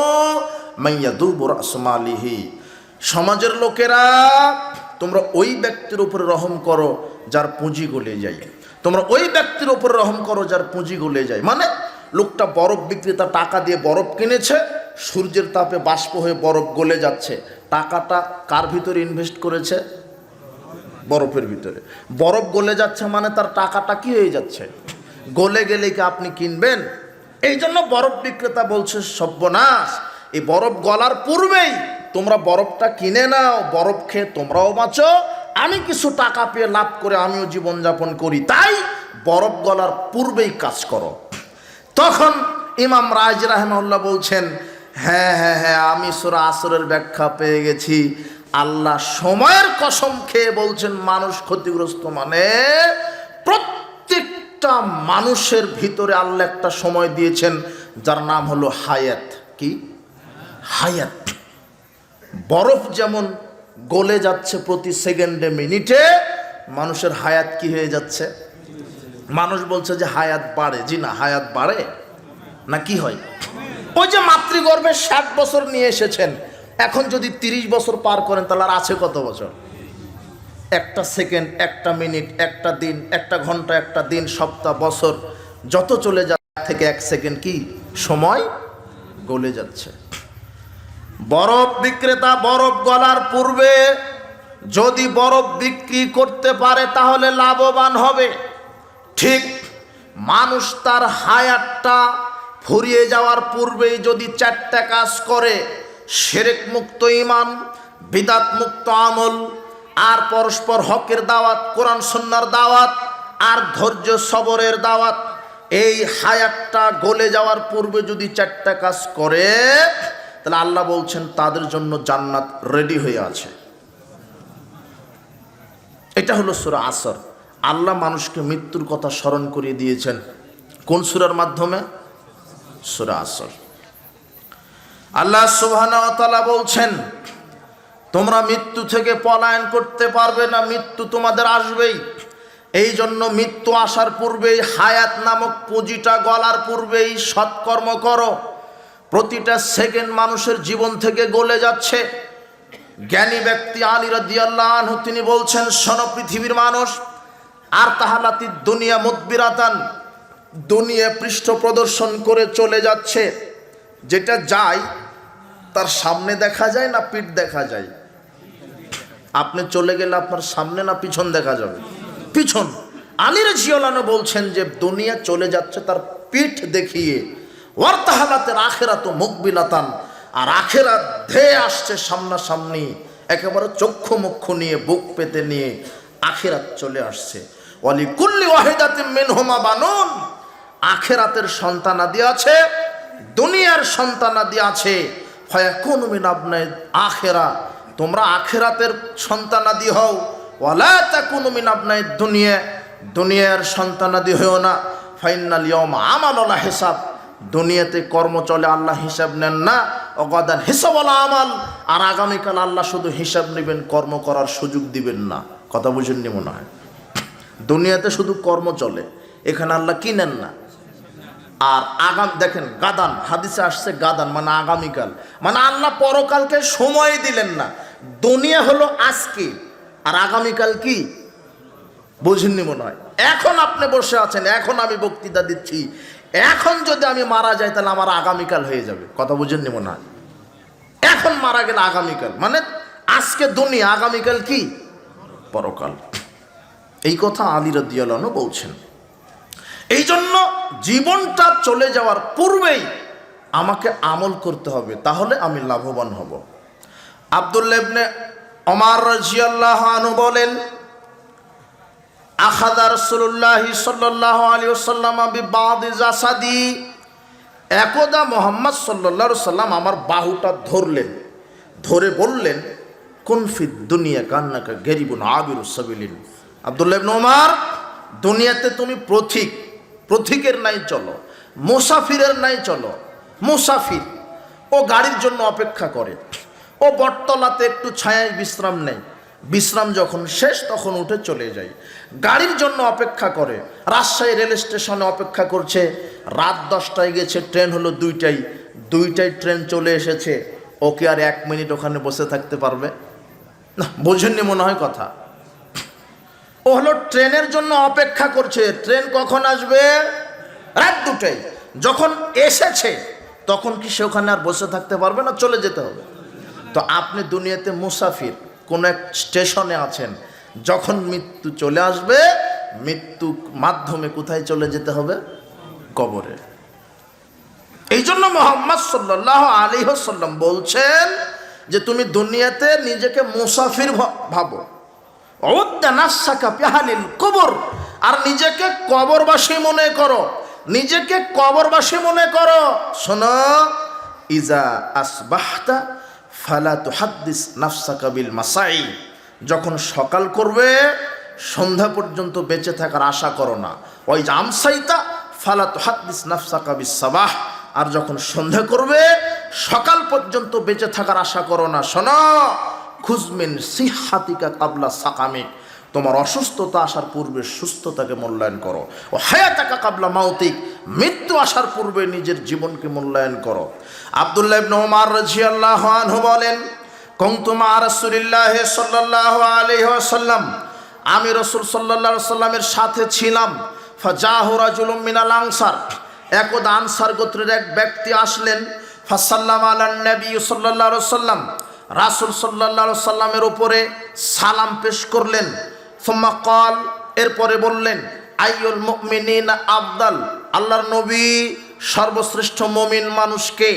A: মাইয়াদুবু রাসু মালিহি, সমাজের লোকেরা তোমরা ওই ব্যক্তির উপরে রহম করো যার পুঁজি গলে যায়, তোমরা ওই ব্যক্তির উপরে রহম করো যার পুঁজি গলে যায়। মানে লোকটা বরফ বিক্রেতা টাকা দিয়ে বরফ কিনেছে, সূর্যের তাপে বাষ্প হয়ে বরফ গলে যাচ্ছে, টাকাটা কার ভিতরে ইনভেস্ট করেছে? বরফের ভিতরে। বরফ গলে যাচ্ছে মানে তার টাকাটা কি হয়ে যাচ্ছে? গলে গেলে কি আপনি কিনবেন? এই জন্য বরফ বিক্রেতা বলছে সর্বনাশ, এই বরফ গলার পূর্বেই তোমরা বরফটা কিনে নাও, বরফ খেয়ে তোমরাও বাঁচো, আমি কিছু টাকা পেয়ে লাভ করে আমিও জীবনযাপন করি, তাই বরফ গলার পূর্বেই কাজ করো। তখন ইমাম রাজি রাহিমাহুল্লাহ বলছেন, হ্যাঁ হ্যাঁ হ্যাঁ, আমি সূরা আসরের ব্যাখ্যা পেয়ে গেছি। আল্লাহ সময়ের কসম খেয়ে বলছেন মানুষ ক্ষতিগ্রস্ত, মানে প্রত্যেকটা মানুষের ভিতরে আল্লাহ একটা সময় দিয়েছেন যার নাম হলো হায়াত। কি? হায়াত। বরফ যেমন গলে যাচ্ছে প্রতি সেকেন্ডে মিনিটে, মানুষের হায়াত কি হয়ে যাচ্ছে? মানুষ বলছে যে হায়াত বাড়ে, জি না, হায়াত বাড়ে না, কি হয়? ওই যে মাতৃগর্ভে 60 বছর নিয়ে এসেছেন, এখন যদি 30 বছর পার করেন তাহলে আর আছে কত বছর? একটা সেকেন্ড, একটা মিনিট, একটা দিন, একটা ঘন্টা, একটা দিন, সপ্তাহ, বছর যত চলে যাচ্ছে থেকে 1 সেকেন্ড কি সময় গলে যাচ্ছে। বরফ বিক্রেতা বরফ গলার পূর্বে যদি বরফ বিক্রি করতে পারে তাহলে লাভবান হবে। ঠিক মানুষ তার হায়াতটা ফুরিয়ে যাওয়ার পূর্বেই যদি 4টা কাজ করে, শিরক মুক্ত ঈমান, বিদআত মুক্ত আমল, আর পরস্পর হকের দাওয়াত, কোরআন সুন্নাহর দাওয়াত, আর ধৈর্য সবরের দাওয়াত, এই হায়াতটা গলে যাওয়ার পূর্বে যদি 4টা কাজ করে, তাহলে আল্লাহ বলছেন তাদের জন্য জান্নাত রেডি হয়ে আছে। এটা হলো সূরা আসর। আল্লাহ মানুষকে মৃত্যুর কথা স্মরণ করিয়ে দিয়েছেন কোন সূরার মাধ্যমে? সূরা আসর। আল্লাহ সুবহানাহু ওয়া তাআলা বলছেন তোমরা মৃত্যু থেকে পলায়ন করতে পারবে না, মৃত্যু তোমাদের আসবেই। এই জন্য মৃত্যু আসার পূর্বেই, হায়াত নামক পুঁজিটা গলার পূর্বেই সৎকর্ম করো। প্রতিটা সেকেন্ড মানুষের জীবন থেকে গলে যাচ্ছে। জ্ঞানী ব্যক্তি আলী রাদিয়াল্লাহু আনহু তিনি বলছেন, শোনো পৃথিবীর মানুষ, আর তাহালাতি দুনিয়া মুদবিরাতান, দুনিয়া পৃষ্ঠ প্রদর্শন করে চলে যাচ্ছে। যেটা যায় তার সামনে দেখা যায় না পিঠ দেখা যায়? আপনি চলে গেলে আপনার সামনে না পিছন দেখা যাবে? পিছন। আলী রাদিয়াল্লাহু আনহু বলছেন যে দুনিয়া চলে যাচ্ছে তার পিঠ দেখিয়ে। ওয়ারতাহালাতের আখিরাত মুকবিলাতান, আর আখিরাত ধেয়ে আসছে সামনাসামনি, একেবারে চক্ষু মুখ্য নিয়ে, বুক পেতে নিয়ে আখিরাত চলে আসছে। ওয়ালি কুল্লি ওয়াহিদাতিন মিনহুমা বানুন, আখিরাতের সন্তানাদি আছে, দুনিয়ার সন্তানাদি আছে। ফায়াকুনু মিন আবনাই আখিরা, তোমরা আখিরাতের সন্তানাদি হও। ওয়ালা তাকুনু মিন আবনাই দুনিয়া, দুনিয়ার সন্তানাদি হও না। ফাইনাল ইয়াউমা আমালুল হিসাব, দুনিয়াতে কর্ম চলে, আল্লাহ হিসাব নেন না। অগাদান হিসাব আমাল, আর আগামীকাল আল্লাহ শুধু হিসাব নেবেন, কর্ম করার সুযোগ দিবেন না। কথা বুঝেননি মনে হয়? দুনিয়াতে শুধু কর্ম চলে, এখানে আল্লাহ কি নেন না। আর দেখেন গাদান, হাদিসে আসছে গাদান মানে আগামীকাল, মানে আল্লাহ পরকালকে সময় দিলেন না। দুনিয়া হলো আজকে, আর আগামীকাল কি বুঝেননি মনে হয়? এখন আপনি বসে আছেন, এখন আমি বক্তৃতা দিচ্ছি, এখন যদি আমি মারা যাই তাহলে আমার আগামীকাল হয়ে যাবে। কথা বুঝেননি মনে হয়? এখন মারা গেলে আগামীকাল, মানে আজকে দুনিয়া, আগামীকাল কি পরকাল। এই কথা আলী রাদিয়াল্লাহু আনহু বলছেন। এই জন্য জীবনটা চলে যাওয়ার পূর্বেই আমাকে আমল করতে হবে, তাহলে আমি লাভবান হব। আব্দুল্লাহ ইবনে ওমর রাদিয়াল্লাহু আনহু বলেন, আখাযা রাসূলুল্লাহ সাল্লাল্লাহু আলাইহি ওয়াসাল্লাম বিবাদি জাসাদি, একদা মুহাম্মদ সাল্লাল্লাহু আলাইহি ওয়াসাল্লাম আমার বাহুটা ধরলেন, ধরে বললেন, কুন ফিদ দুনিয়া কান্নাকা গরিবুন আবিরুস সাবিলিন। আব্দুল্লাহ ইবনে ওমর, দুনিয়াতে তুমি পথিকের নাই চলো, মুসাফিরের নাই চলো। মুসাফির, ও গাড়ির জন্য অপেক্ষা করে, ও বটতলাতে একটু ছায়ায় বিশ্রাম নেয়, বিশ্রাম যখন শেষ তখন উঠে চলে যায়। গাড়ির জন্য অপেক্ষা করে, রাজশাহী রেল স্টেশনে অপেক্ষা করছে, রাত 10টায় গেছে, ট্রেন হলো 2টায় ট্রেন চলে এসেছে, ওকে আর 1 মিনিট ওখানে বসে থাকতে পারবে না? বোঝেননি মনে হয় কথা? ও হলো ট্রেনের জন্য অপেক্ষা করছে, ট্রেন কখন আসবে? রাত 2টায়। যখন এসেছে তখন কি সে ওখানে আর বসে থাকতে পারবে না? চলে যেতে হবে। তো আপনি দুনিয়াতে মুসাফির, কোন এক স্টেশনে আছেন, যখন মৃত্যু চলে আসবে, মৃত্যু মাধ্যমে কোথায় চলে যেতে হবে? কবরে। এই জন্য মুহাম্মদ সাল্লাল্লাহু আলাইহি ওয়াসাল্লাম বলছেন যে তুমি দুনিয়াতে নিজেকে মুসাফির ভাবো, আর নিজেকে কবরবাসী মনে করো, নিজেকে কবরবাসী মনে করো। শোনো, ইজা আসবাহতা ফালা তুহাদ্দিস নাফসাকা বিল মাসাই, যখন সকাল করবে সন্ধ্যা পর্যন্ত বেঁচে থাকার আশা করো না। ওই আমসাইতা ফালা তুহাদ্দিস নাফসাকা বিস সাবাহ, আর যখন সন্ধ্যা করবে সকাল পর্যন্ত বেঁচে থাকার আশা করো না। শোনো, খুজমিন সিহাতিকা কাবলা সাকামিক, তোমার অসুস্থতা আসার পূর্বে সুস্থতাকে মূল্যায়ন করো। ও হায়াতাকা কাবলা মাউতিক, মৃত্যু আসার পূর্বে নিজের জীবনকে মূল্যায়ন করো। আব্দুল্লাহ ইবনে ওমর রাদিয়াল্লাহু আনহু বলেন, কুনতু মা রাসূলিল্লাহি সাল্লাল্লাহু আলাইহি ওয়াসাল্লাম, আমি রাসূল সাল্লাল্লাহু আলাইহি ওয়াসাল্লামের সাথে ছিলাম। ফাজাহু রাজুলুম মিনাল আনসার, একদা আনসার গোত্রের এক ব্যক্তি আসলেন। ফাসাল্লামা আলান নবী সাল্লাল্লাহু আলাইহি ওয়াসাল্লাম, রাসূল সাল্লাল্লাহু আলাইহি ওয়াসাল্লামের উপরে সালাম পেশ করলেন। সুম্মা ক্বাল, এরপরে বললেন, আইয়ুল মুমিনিনা আফদাল, আল্লাহর নবী সর্বশ্রেষ্ঠ মুমিন মানুষকে?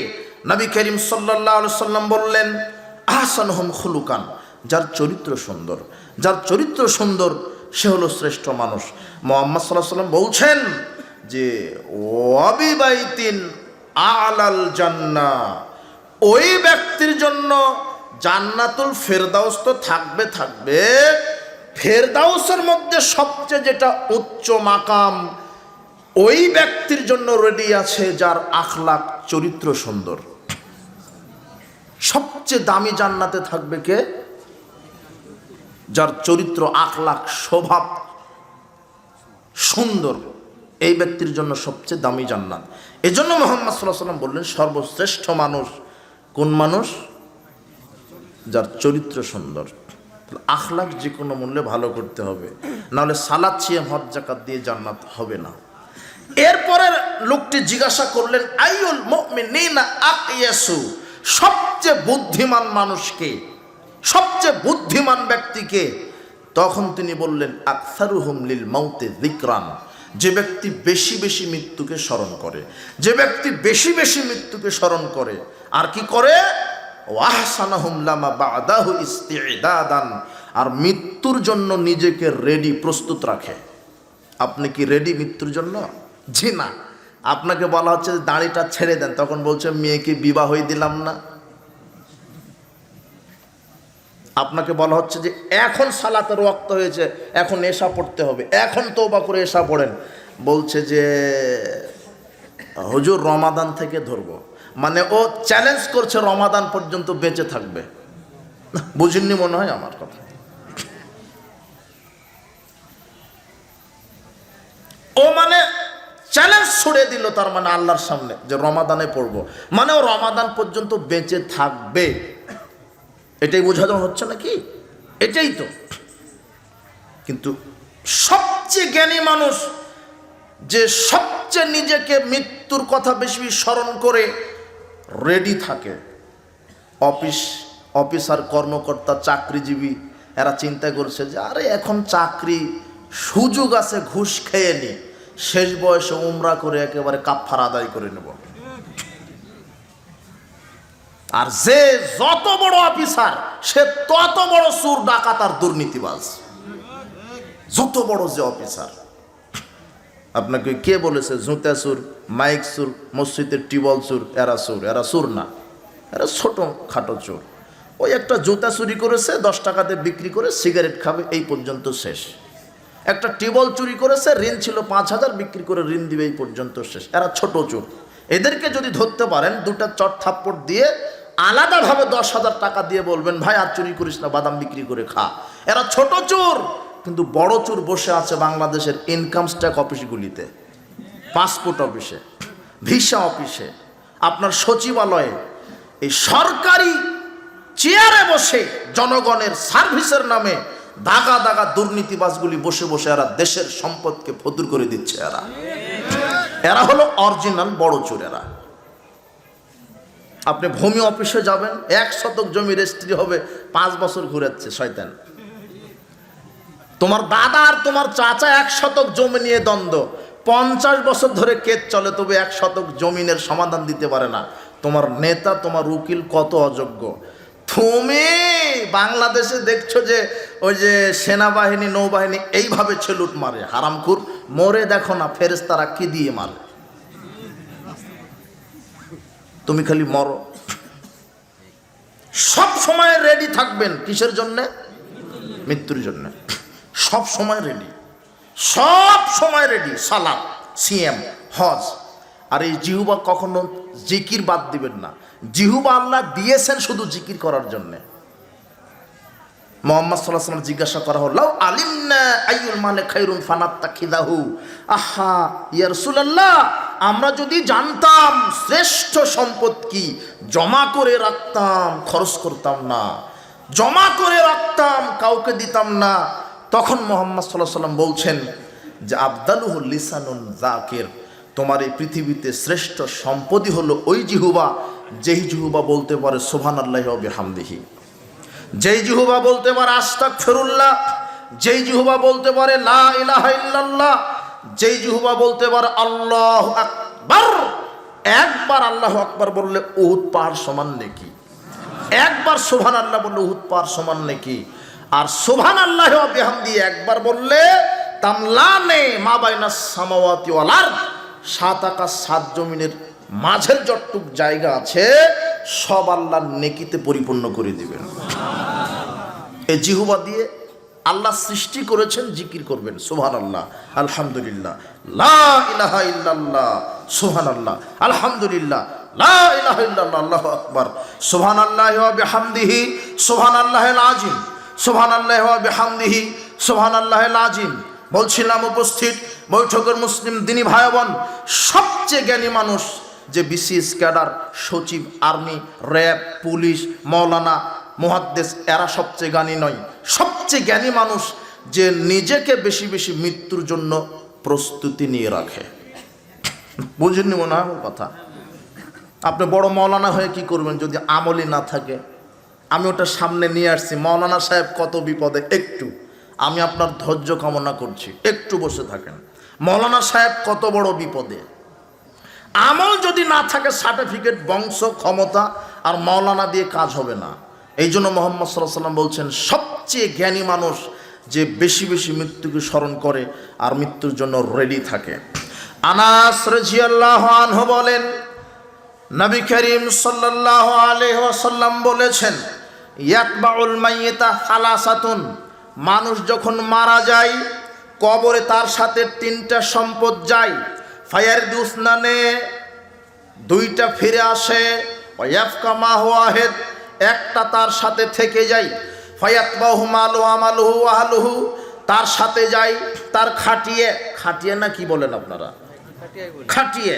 A: নবী করিম সাল্লাল্লাহু আলাইহি ওয়াসাল্লাম বললেন, আহসানুহুম খুলুকান, যার চরিত্র সুন্দর, যার চরিত্র সুন্দর সে হলো শ্রেষ্ঠ মানুষ। মুহাম্মদ সাল্লাল্লাহু আলাইহি ওয়াসাল্লাম বলছেন যে ওয়াবিবাইতিন আলাল জান্নাহ, ওই ব্যক্তির জন্য জান্নাতুল ফেরদাউস তো থাকবে, ফেরদাউসের মধ্যে সবচেয়ে যেটা উচ্চ মাকাম, ওই ব্যক্তির জন্য রেডি আছে যার আখলাক চরিত্র সুন্দর। সবচেয়ে দামি জান্নাতে থাকবে কে? যার চরিত্র, আখলাক, স্বভাব সুন্দর, এই ব্যক্তির জন্য সবচেয়ে দামি জান্নাত। এজন্য মুহাম্মদ সাল্লাল্লাহু আলাইহি ওয়াসাল্লাম বললেন, সর্বশ্রেষ্ঠ মানুষ কোন মানুষ? যার চরিত্র সুন্দর। আখলাক যে কোনো মূল্যে ভালো করতে হবে, নাহলে সালাত সিয়াম হজ যাকাত দিয়ে জান্নাত হবে না। এরপরে লোকটি জিজ্ঞাসা করলেন, আইয়ুল মুমিনিনা আকিয়াসু, সবচেয়ে বুদ্ধিমান মানুষকে, সবচেয়ে বুদ্ধিমান ব্যক্তিকে? তখন তিনি বললেন, আকসারুহুম লিল মাউতি যিকরান, যে ব্যক্তি বেশি বেশি মৃত্যুকে স্মরণ করে, যে ব্যক্তি বেশি বেশি মৃত্যুকে স্মরণ করে। আর কি করে? ওয়াহসানাহুম লামা বাদাহু ইস্তিদাদান, আর মৃত্যুর জন্য নিজেকে রেডি, প্রস্তুত রাখে। আপনি কি রেডি মৃত্যুর জন্য? জি না। আপনাকে বলা হচ্ছে দাড়িটা ছেড়ে দেন, তখন বলছে মেয়েকে বিবাহ দিলাম না। আপনাকে বলা হচ্ছে যে এখন সালাতের ওয়াক্ত হয়েছে, এখন এশা পড়তে হবে, এখন তওবা করে এশা পড়েন, বলছে যে হুজুর রমাদান থেকে ধরবো, মানে ও চ্যালেঞ্জ করছে রমাদান পর্যন্ত বেঁচে থাকবে। বুঝিনি মনে হয় আমার কথা। ও মানে চ্যালেঞ্জ ছুড়ে দিল, তার মানে আল্লাহর সামনে যে রমাদানে পড়বো, মানে ও রমাদান পর্যন্ত বেঁচে থাকবে। এটাই বোঝানো হচ্ছে নাকি? এটাই তো। কিন্তু সবচেয়ে জ্ঞানী মানুষ, যে সবচেয়ে নিজেকে মৃত্যুর কথা বেশি স্মরণ করে রেডি থাকে, অফিসার, কর্মকর্তা, চাকরিজীবী, এরা চিন্তা করছে যে আরে এখন চাকরি সুযোগ আছে, ঘুষ খেয়ে নি, শেষ বয়সে উমরা করে একেবারে কাফারা আদায় করে নেব। আর যে যত বড় অফিসার সে তত বড় চোর, ডাকাত আর দুর্নীতিবাজ। যত বড় যে অফিসার, আপনাকে কে বলেছে জুতা চোর, মাইক চোর, মসজিদের টিউবওয়েল চোর? এরা চোর, এরা চোর না, এরা ছোট খাটো চোর। ওই একটা জুতা চুরি করেছে, 10 টাকাতে বিক্রি করে সিগারেট খাবে, এই পর্যন্ত শেষ। একটা টিউবওয়েল চুরি করেছে, ঋণ ছিল 5,000, বিক্রি করে ঋণ দিবে, এই পর্যন্ত শেষ। এরা ছোট চোর। এদেরকে যদি ধরতে পারেন, দুটা চট থাপ্পড় দিয়ে আলাদাভাবে 10,000 টাকা দিয়ে বলবেন ভাই আর চুরি করিস না, বাদাম বিক্রি করে খা। এরা ছোট চোর। কিন্তু বড় চোর বসে আছে বাংলাদেশের ইনকাম ট্যাক্স অফিসগুলিতে, পাসপোর্ট অফিসে, ভিসা অফিসে, আপনার সচিবালয়ে, এই সরকারি চেয়ারে বসে জনগণের সার্ভিসের নামে দাগা দাগা দুর্নীতিবাজগুলি বসে বসে এরা দেশের সম্পদকে ফতুর করে দিচ্ছে। এরা হলো অরিজিনাল বড় চোর। এরা, আপনি ভূমি অফিসে যাবেন, 1 শতক জমি রেজিস্ট্রি হবে, 5 বছর ঘুরেছে শয়তান। তোমার দাদা আর তোমার চাচা 1 শতক জমি নিয়ে দ্বন্দ্ব, 50 বছর ধরে কেস চলে, তবে 1 শতক জমিনের সমাধান দিতে পারে না। তোমার নেতা, তোমার উকিল কত অযোগ্য। তুমি বাংলাদেশে দেখছো যে ওই যে সেনাবাহিনী, নৌবাহিনী এইভাবে ছেলুট মারে, হারামখুর। মরে দেখো না ফেরেশতারা কি দিয়ে মারে, তুমি খালি মরো। সব সময় রেডি থাকবেন, কিসের জন্যে? মৃত্যুর জন্য। সব সময় রেডি, সব সময় রেডি। সালাত, সিয়াম, হজ। আর এই জিহুবা কখনো জিকির বাদ দিবেন না। জিহুবা আল্লাহ দিয়েছেন শুধু জিকির করার জন্যে। মুহাম্মদ সাল্লাল্লাহু আলাইহি ওয়াসাল্লাম জিজ্ঞাসা করা হলো, আলিমনা আইয়ুল মালে খায়রুন ফানাত্তাখিদাহু। আহা ইয়া রাসূলুল্লাহ, আমরা যদি জানতাম শ্রেষ্ঠ সম্পদ কি, জমা করে রাখতাম, খরচ করতাম না, জমা করে রাখতাম, কাউকে দিতাম না। তখন মুহাম্মদ সাল্লাল্লাহু আলাইহি ওয়াসাল্লাম বলছেন যে আফদালুহু লিসানুন যাকির, তোমার এই পৃথিবীতে শ্রেষ্ঠ সম্পদই হলো ওই জিহুবা, যেই জিহুবা বলতে পারে সুবহানাল্লাহি ওয়া বিহামদিহি, যেই জিহুবা বলতে পারে আস্তাগফিরুল্লাহ, যেই জিহুবা বলতে পারে লা ইলাহা ইল্লাল্লাহ, যেই জিহুবা বলতে পারে আল্লাহু আকবার। একবার আল্লাহু আকবার বললে উহুদ পাহাড় সমান নেকি, একবার সুবহানাল্লাহ বললে উহুদ পাহাড় সমান নেকি। আর সুবহানাল্লাহি ওয়া বিহামদিহি একবার বললে তামলানে মা বাইনাস সামাওয়াতি ওয়াল আরদ, 7 আকাশ 7 জমিনের মাঝের যতটুক জায়গা আছে সব আল্লাহর নেকিতে পরিপূর্ণ করে দিবেন। এই জিহুবা দিয়ে আল্লাহ সৃষ্টি করেছেন, জিকির করবেন সুবহানাল্লাহ, আলহামদুলিল্লাহ, লা ইলাহা ইল্লাল্লাহ, সুবহানাল্লাহ, আলহামদুলিল্লাহ, লা ইলাহা ইল্লাল্লাহ, আল্লাহু আকবার, সুবহানাল্লাহি ওয়া বিহামদিহি, সুবহানাল্লাহিল আযীম, সুবহানাল্লাহি ওয়া বিহামদিহি, সুবহানাল্লাহিল আযীম। বলছিলাম উপস্থিত বৈঠকের মুসলিম দিনী ভাই বোন, সবচেয়ে জ্ঞানী মানুষ যে বিসিএস ক্যাডার, সচিব, আর্মি, র্যাব, পুলিশ, মাওলানা, মুহাদ্দিস, এরা সবচেয়ে জ্ঞানী নয়। সবচেয়ে জ্ঞানী মানুষ যে নিজেকে বেশি বেশি মৃত্যুর জন্য প্রস্তুতি নিয়ে রাখে। বুঝেননি মনে হয় কথা? আপনি বড় মাওলানা হয়ে কি করবেন যদি আমলই না থাকে? আমি ওটা সামনে নিয়ে আসছি। মাওলানা সাহেব কত বিপদে, একটু আমি আপনার ধৈর্য কামনা করছি, একটু বসে থাকেন। মাওলানা সাহেব কত বড় বিপদে। আমল যদি না থাকে, সার্টিফিকেট, বংশ, ক্ষমতা আর মাওলানা দিয়ে কাজ হবে না। এই জন্য মুহাম্মদ সাল্লাল্লাহু আলাইহি ওয়াসাল্লাম বলছেন সবচেয়ে জ্ঞানী মানুষ যে বেশি বেশি মৃত্যুকে স্মরণ করে আর মৃত্যুর জন্য রেডি থাকে। আনাস রাদিয়াল্লাহু আনহু বলেন, নবী করিম সাল্লাল্লাহু আলাইহি ওয়াসাল্লাম বলেছেন, ইয়াতবাউল মাইয়িতা সালাসাতুন, মানুষ যখন মারা যায় কবরে তার সাথে 3টা সম্পদ যায়। ফায়ারদুসনানে দুইটা ফিরে আসে, ওয়ায়াফকা মা হুয়া আহেদ, একটা তার সাথে থেকে যায়, ফায়াতবাহু মালু আমালুহু ওয়া আহলুহু, তার সাথে যায় তার খাটিয়ে, খাটিয়ে না কি বলেন আপনারা, খাটিয়ে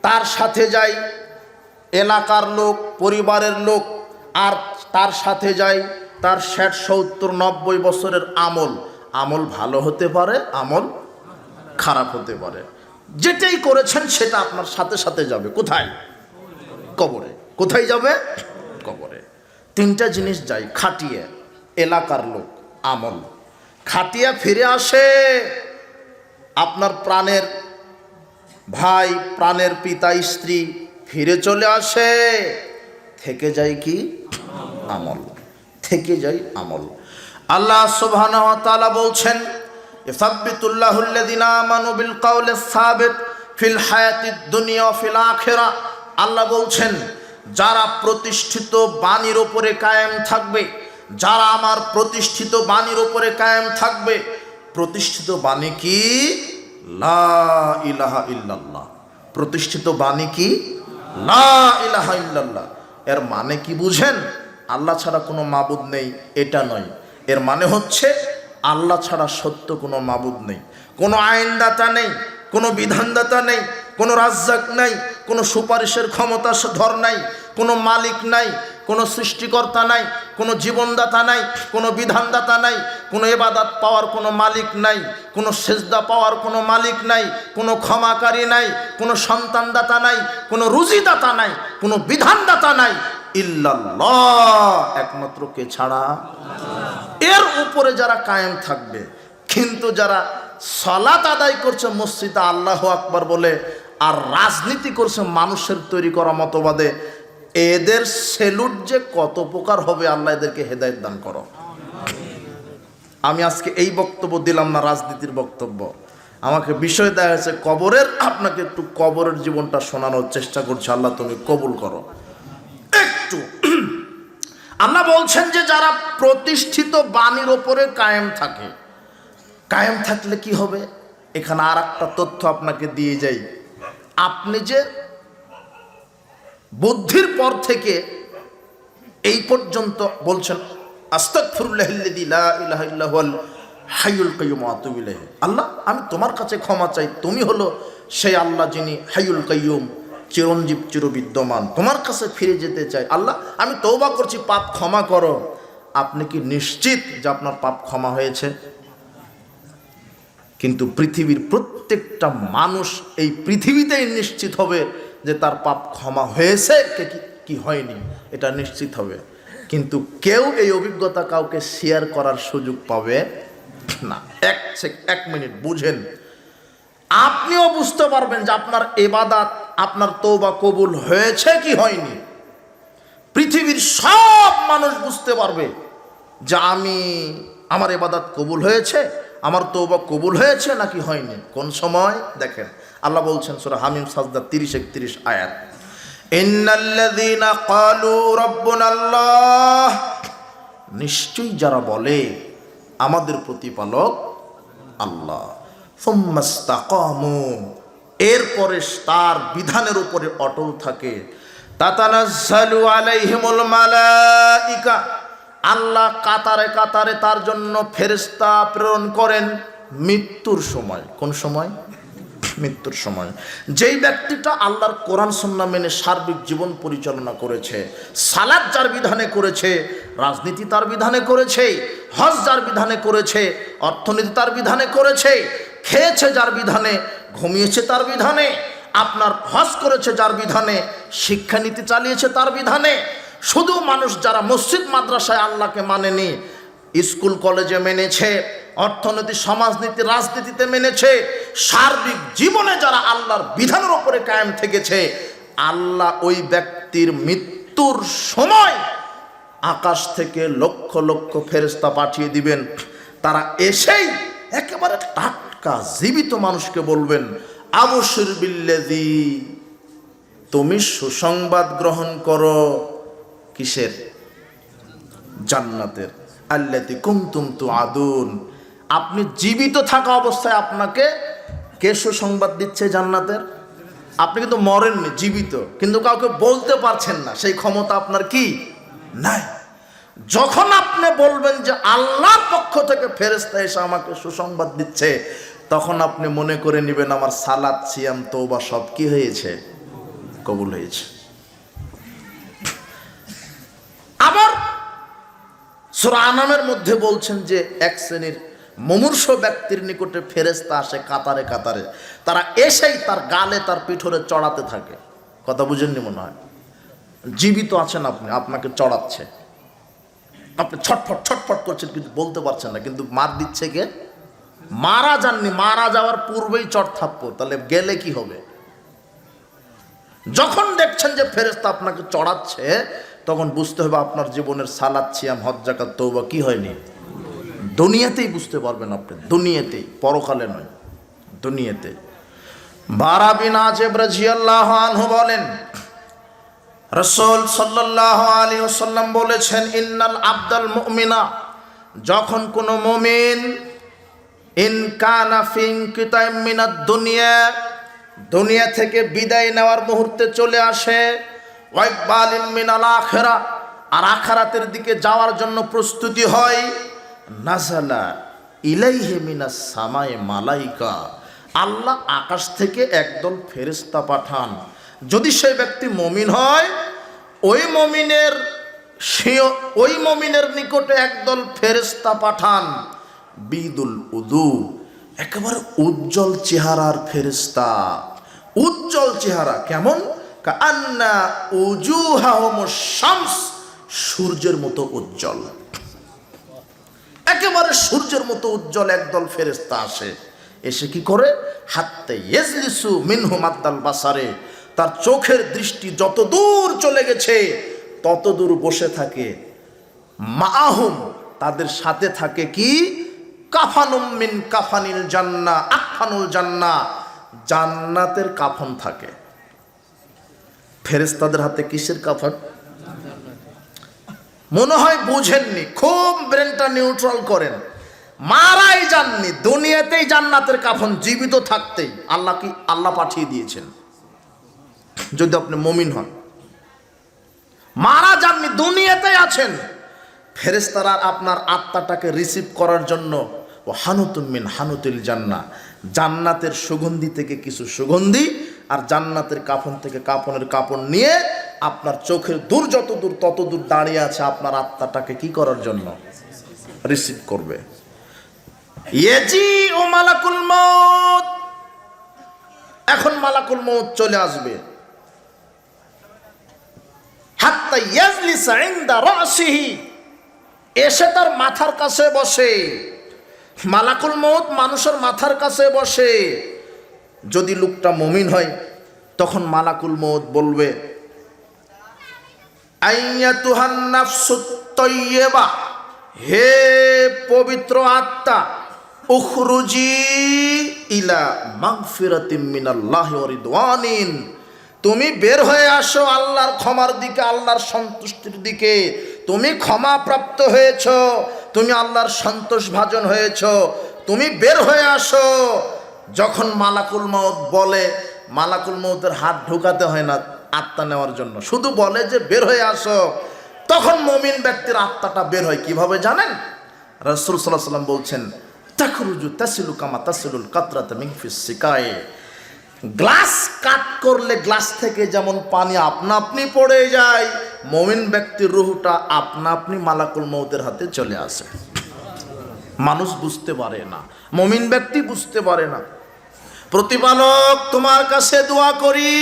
A: তার সাথে যায় এলাকার লোক, পরিবারের লোক, আর তার সাথে যায় তার 60-70-90 বছরের আমল। আমল ভালো হতে পারে, আমল খারাপ হতে পারে, যেটাই করেছেন সেটা আপনার সাথে সাথে যাবে কোথায়? কবরে। কোথায় যাবে? কবরে। তিনটা জিনিস যায়, খাটিয়ে, এলাকার লোক, আমল। খাটিয়া ফিরে আসে আপনার প্রাণের ভাই, প্রাণের পিতা, স্ত্রী ফিরে চলে আসে, থেকে যায় কি? আমল। থেকে যায় আমল। আল্লাহ সুবহানাহু ওয়া তাআলা বলছেন, ইসাব্বিতুল্লাহুল্লাযিনা আমানু বিল কাউলিস সাবিত ফিল হায়াতিদ দুনিয়া ওয়া ফিল আখিরাহ। আল্লাহ বলছেন, যারা প্রতিষ্ঠিত বাণীর উপরে কায়েম থাকবে, যারা আমার প্রতিষ্ঠিত বাণীর উপরে কায়েম থাকবে। প্রতিষ্ঠিত বাণী কি? লা ইলাহা ইল্লাল্লাহ। প্রতিষ্ঠিত বাণী কি? লা ইলাহা ইল্লাল্লাহ। এর মানে কি বুঝেন? আল্লাহ ছাড়া কোনো মাবুদ নেই এটা নয়। এর মানে হচ্ছে আল্লাহ ছাড়া সত্য কোনো মাবুদ নেই, কোনো আইনদাতা নেই, কোনো বিধানদাতা নেই, কোনো রাজ্জাক নাই, কোনো সুপারিশের ক্ষমতাধর নাই, কোনো মালিক নাই, কোনো সৃষ্টিকর্তা নাই, কোনো জীবনদাতা নাই, কোনো বিধানদাতা নাই, কোনো ইবাদত পাওয়ার কোনো মালিক নাই, কোনো সেজদা পাওয়ার কোনো মালিক নাই, কোনো ক্ষমাকারী নাই, কোনো সন্তানদাতা নাই, কোনো রুজিদাতা নাই, কোনো বিধানদাতা নাই, ইল্লাল্লাহ, একমাত্র কে ছাড়া? এর উপরে যারা কায়েম থাকবে। কিন্তু যারা সালাত আদায় করছে মসজিদে আল্লাহু আকবার বলে, আর রাজনীতি করছে মানুষের তৈরি করা মতবাদে, এদের সেলুট যে কত প্রকার হবে, আল্লাহ এদেরকে হেদায়েত দান করো। আমি আজকে এই বক্তব্য দিলাম না রাজনীতির বক্তব্য, আমাকে বিষয় দেওয়া হয়েছে কবরের, আপনাকে একটু কবরের জীবনটা শোনানোর চেষ্টা করছে। আল্লাহ তুমি কবুল করো। একটু আল্লাহ বলছেন যে যারা প্রতিষ্ঠিত বাণীর ওপরে কায়েম থাকে, কায়েম থাকলে কি হবে? এখানে আর একটা তথ্য আপনাকে দিয়ে যাই। আপনি যে বুদ্ধির পর থেকে এই পর্যন্ত বলছেন আস্তাগফিরুল্লাহিল্লাযী লা ইলাহা ইল্লা হুয়াল হাইয়ুল কাইয়্যুম ওয়া আতুবু ইলাইহি, আল্লাহ আমি তোমার কাছে ক্ষমা চাই, তুমি হলো সেই আল্লাহ যিনি হাইয়ুল কাইয়্যুম, চিরঞ্জীব, চিরবিদ্যমান, তোমার কাছে ফিরে যেতে চাই, আল্লাহ আমি তওবা করছি, পাপ ক্ষমা করো। আপনি কি নিশ্চিত যে আপনার পাপ ক্ষমা হয়েছে? কিন্তু পৃথিবীর প্রত্যেকটা মানুষ এই পৃথিবীতেই নিশ্চিত হবে যে তার পাপ ক্ষমা হয়েছে কি হয়নি, এটা নিশ্চিত হবে। কিন্তু কেউ এই অভিজ্ঞতা কাউকে শেয়ার করার সুযোগ পাবে না। এক মিনিট বুঝেন, আপনিও বুঝতে পারবেন যে আপনার ইবাদত, আপনার তওবা কবুল হয়েছে কি হয়নি। পৃথিবীর সব মানুষ বুঝতে পারবে যে আমার ইবাদত কবুল হয়েছে, আমার তওবা কবুল হয়েছে নাকি হয়নি। কোন সময়? দেখেন আল্লাহ বলছেন সূরা হামিম সাজদা 30-31 আয়াত, ইন্নাল্লাযীনা ক্বালু রাব্বুনাল্লাহ, নিশ্চয়ই যারা বলে আমাদের প্রতিপালক আল্লাহ, সুম্মাস্তাকামু, এরপরে তার বিধানের উপরে অটল থাকে, তাতানাজ্জালু আলাইহিমুল মালাইকা, আল্লাহ কাতারে কাতারে তার জন্য ফেরেশতা প্রেরণ করেন মৃত্যুর সময়। কোন সময়? মৃত্যুর সময়। যেই ব্যক্তিটা আল্লাহর কোরআন সুন্নাহ মেনে সার্বিক জীবন পরিচালনা করেছে, সালাত যার বিধানে করেছে, রাজনীতি তার বিধানে করেছে, হজ যার বিধানে করেছে, অর্থনীতি তার বিধানে করেছে, খেয়েছে যার বিধানে, ঘুমিয়েছে তার বিধানে, আপনার হজ করেছে যার বিধানে, শিক্ষানীতি চালিয়েছে তার বিধানে। শুধু মানুষ যারা মসজিদ মাদ্রাসায় আল্লাহকে মানেনি, স্কুল কলেজে মেনেছে, অর্থনীতি, সমাজনীতি, রাজনীতিতে মেনেছে, সার্বিক জীবনে যারা আল্লাহর বিধানের উপরে কায়েম থেকেছে, আল্লাহ ওই ব্যক্তির মৃত্যুর সময় আকাশ থেকে লক্ষ লক্ষ ফেরেশতা পাঠিয়ে দিবেন। তারা এসেই একেবারে টাটকা জীবিত মানুষকে বলবেন, আবশির বিল্লাযী, তুমি সুসংবাদ গ্রহণ করো। কিসের? জান্নাতের। আল্লাতী কুনতুম তুআদুন, আপনি জীবিত থাকা অবস্থায় আপনাকে কে সুসংবাদ দিচ্ছে জান্নাতের? আপনি কিন্তু মরেননি, জীবিত, কিন্তু কাউকে বলতে পারছেন না, সেই ক্ষমতা আপনার কি নাই। যখন আপনি বলবেন যে আল্লাহর পক্ষ থেকে ফেরেশতা এসে আমাকে সুসংবাদ দিচ্ছে, তখন আপনি মনে করে নেবেন আমার সালাত, সিয়াম, তওবা সব কি হয়েছে, কবুল হয়েছে। আবার সূরা আনামের মধ্যে বলছেন যে এক শ্রেণীর মুমূর্ষ ব্যক্তির নিকটে ফেরেশতা আসে কাতারে কাতারে, তারা এসেই তার গালে তার পিঠরে চড়াতে থাকে। কথা বুঝেননি মনে হয়? জীবিত আছেন আপনি, আপনাকে চড়াচ্ছে, আপনি ছটফট ছটফট করছেন কিন্তু বলতে পারছেন না, কিন্তু মার দিচ্ছে কে? মারা যাননি, মারা যাওয়ার পূর্বেই চড় থাপ্পড়, তাহলে গেলে কি হবে? যখন দেখছেন যে ফেরেশতা আপনাকে চড়াচ্ছে, তখন বুঝতে হবে আপনার জীবনের সালাত, সিয়াম, হজ, যাকাত, তওবা কি হয়নি। দুনিয়াতেই বুঝতে পারবেন আপনি, দুনিয়াতেই, পরকালে নয়, দুনিয়াতে। বারা বিন আযিব রাদিয়াল্লাহু আনহু বলেন, রাসূল সাল্লাল্লাহু আলাইহি ওয়াসাল্লাম বলেছেন, ইন্নাল আবদাল মুমিনা, যখন কোনো মুমিন ইন কানা ফি ইনকিতাইম মিনাদ দুনিয়া, দুনিয়া থেকে বিদায় নেওয়ার মুহূর্তে চলে আসে, ওয়া ইকবালিন মিনাল আখিরা, আর আখিরাতের দিকে যাওয়ার জন্য প্রস্তুতি হয়, নাযালা ইলাইহি মিনাস সামায়ে মালাইকা, আল্লাহ আকাশ থেকে একদল ফেরেশতা পাঠান। যদি সেই ব্যক্তি মুমিন হয়, ওই মুমিনের নিকটে একদল ফেরেশতা পাঠান, বিদুল উদু, একেবারে উজ্জ্বল চেহারার ফেরেশতা। উজ্জ্বল চেহারা কেমন? কান্না উজুহাহুমুশ শামস, সূর্যের মতো উজ্জ্বল, একেবারে সূর্যের মতো উজ্জ্বল একদল ফেরেশতা আসে। এসে কি করে? হাত্তা ইয়াজলিসু মিনহু মাদ্দাল বাসারে, তার চোখের দৃষ্টি যত দূর চলে গেছে তত দূর বসে থাকে। মাআহুম, তাদের সাথে থাকে কি? কাফানুম মিন কাফানিল জান্নাহ, আকফানুল জান্নাহ, জান্নাতের কাফন থাকে। ফেরেশতাদের হাতে কিসের কাফন? মনে হয় বুঝেননি, খুব ব্রেনটা নিউট্রাল করেন। মারাই যাননি, দুনিয়াতেই জান্নাতের কাফন, জীবিত থাকতেই আল্লাহ পাঠিয়ে দিয়েছেন, যদি আপনি মুমিন হন। মারা যাননি, দুনিয়াতেই আছেন। ফেরেশতারা আপনার আত্মাটাকে রিসিভ করার জন্য, ও হানুতুন মিন হানুতিল জান্নাহ, জান্নাতের সুগন্ধি থেকে কিছু সুগন্ধি আর জান্নাতের কাফন থেকে কাফনের কাপড় নিয়ে আপনার চোখের দূর যত দূর তত দূর দাঁড়িয়ে আছে আপনার আত্মাটাকে কি করার জন্য? রিসিভ করবে। ইয়াজি ও মালাকুল মউত, এখন মালাকুল মউত চলে আসবে। হাত্তা ইয়াজলিসা ইনদা রাসিহি, এসে তার মাথার কাছে বসে। মালাকুল মউত মানুষের মাথার কাছে বসে। যদি লোকটা মুমিন হয়, তখন মালাকুল মউত বলবে, আইয়াতুহান নাফসুত তাইয়্যিবা, হে পবিত্র আত্মা, উখরুজি ইলা মাগফিরাতিম মিনাল্লাহি ওয়া রিদওয়ানিন, তুমি বের হয়ে আসো আল্লাহর ক্ষমার দিকে, আল্লাহর সন্তুষ্টির দিকে। তুমি ক্ষমা প্রাপ্ত হয়েছো, তুমি আল্লাহর সন্তোষ ভাজন হয়েছো, তুমি বের হয়ে আসো। যখন মালাকুল মউত বলে, মালাকুল মউতের হাত ঢোকাতে হয় না আত্মা নেওয়ার জন্য, শুধু বলে যে বের হয়ে আসো, তখন মুমিন ব্যক্তির আত্মাটা বের হয়। কিভাবে জানেন? রাসূল সাল্লাল্লাহু আলাইহি ওয়াসাল্লাম বলছেন, তাখরুজু তাসিলু কামা তাসিলুল কাতরাতু মিন ফিস সিকায়ে, গ্লাস কাট করলে গ্লাস থেকে যেমন পানি আপনা আপনি পড়ে যায়, মুমিন ব্যক্তির রূহটা আপনা আপনি মালাকুল মউতের হাতে চলে আসে। মানুষ বুঝতে পারে না, মুমিন ব্যক্তি বুঝতে পারে না। প্রতিপালক, তোমার কাছে দোয়া করি,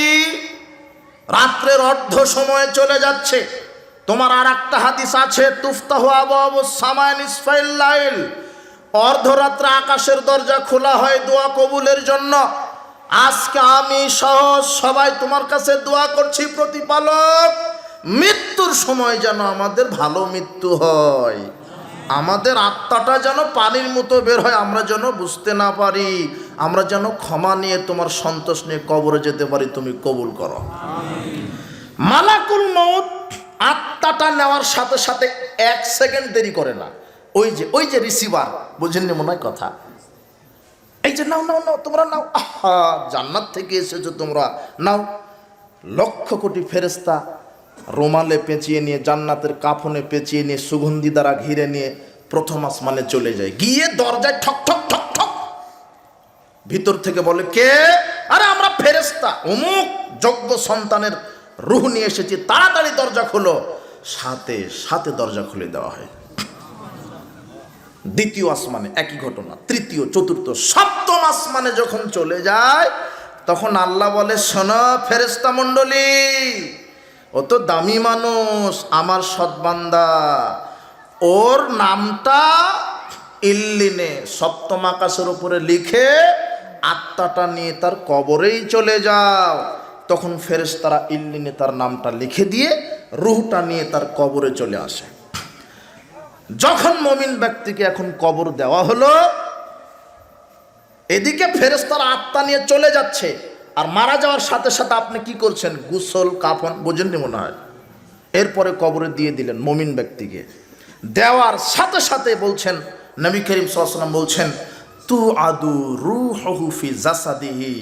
A: রাত্রের অর্ধ সময় চলে যাচ্ছে। তোমার আর একটা হাদিস আছে, তুফতাহু আবওয়াবুস সামায়ে নিসফাইল লাইল, অর্ধরাত্রে আকাশের দরজা খোলা হয় দোয়া কবুলের জন্য। আজকে আমি সহ সবাই তোমার কাছে দোয়া করছি, প্রতিপালক, মৃত্যুর সময় যেন আমাদের ভালো মৃত্যু হয়, আমাদের আত্মাটা যেন পানির মতো বের হয়, আমরা যেন বুঝতে না পারি, আমরা যেন ক্ষমা নিয়ে তোমার সন্তোষ নিয়ে কবরে যেতে পারি, তুমি কবুল করো। মালাকুল মউত আত্মাটা নেওয়ার সাথে সাথে 1 সেকেন্ড দেরি করে না। ওই যে রিসিভার, বুঝেননি মনে হয় কথা, এই যে নাও নাও নাও, তোমরা নাও, আহা জান্নাত থেকে এসেছো তোমরা, নাও। লক্ষ কোটি ফেরেশতা রোমালে পেঁচিয়ে নিয়ে, জান্নাতের কাফনে পেঁচিয়ে নিয়ে, সুগন্ধি দ্বারা ঘিরে নিয়ে প্রথম আসমানে চলে যায়। গিয়ে দরজায় ঠক ঠক ঠক ঠক, ভিতর থেকে বলে কে? আরে আমরা ফেরেশতা, অমুক যোগ্য সন্তানের রূহ নিয়ে এসেছি, তাড়াতাড়ি দরজা খোলো। সাথে সাথে দরজা খুলে দেওয়া হয়। দ্বিতীয় আসমানে একই ঘটনা, তৃতীয়, চতুর্থ, সপ্তম আসমানে যখন চলে যায়, তখন আল্লাহ বলে, শোনো ফেরেশতা মণ্ডলী, ও তো দামি মানুষ, আমার সৎবান্দা, ওর নামটা ইল্লিনে সপ্তম আকাশের উপরে লিখে আত্মাটা নিয়ে তার কবরেই চলে যাও। তখন ফেরেশতারা ইল্লিনে তার নামটা লিখে দিয়ে রূহটা নিয়ে তার কবরে চলে আসে। যখন মুমিন ব্যক্তিকে এখন কবর দেওয়া হলো, এদিকে ফেরেশতারা আত্মা নিয়ে চলে যাচ্ছে, আর মারা যাওয়ার সাথে সাথে আপনি কি করছেন? গোসল কাফন, বোঝেননি মনে হয়। এরপরে কবরে দিয়ে দিলেন মুমিন ব্যক্তিকে। দেওয়ার সাথে সাথে বলছেন, নবী করিম সাল্লাল্লাহু আলাইহি ওয়াসাল্লাম বলছেন, তু আদু রূহুহু ফি জাসাদিহি,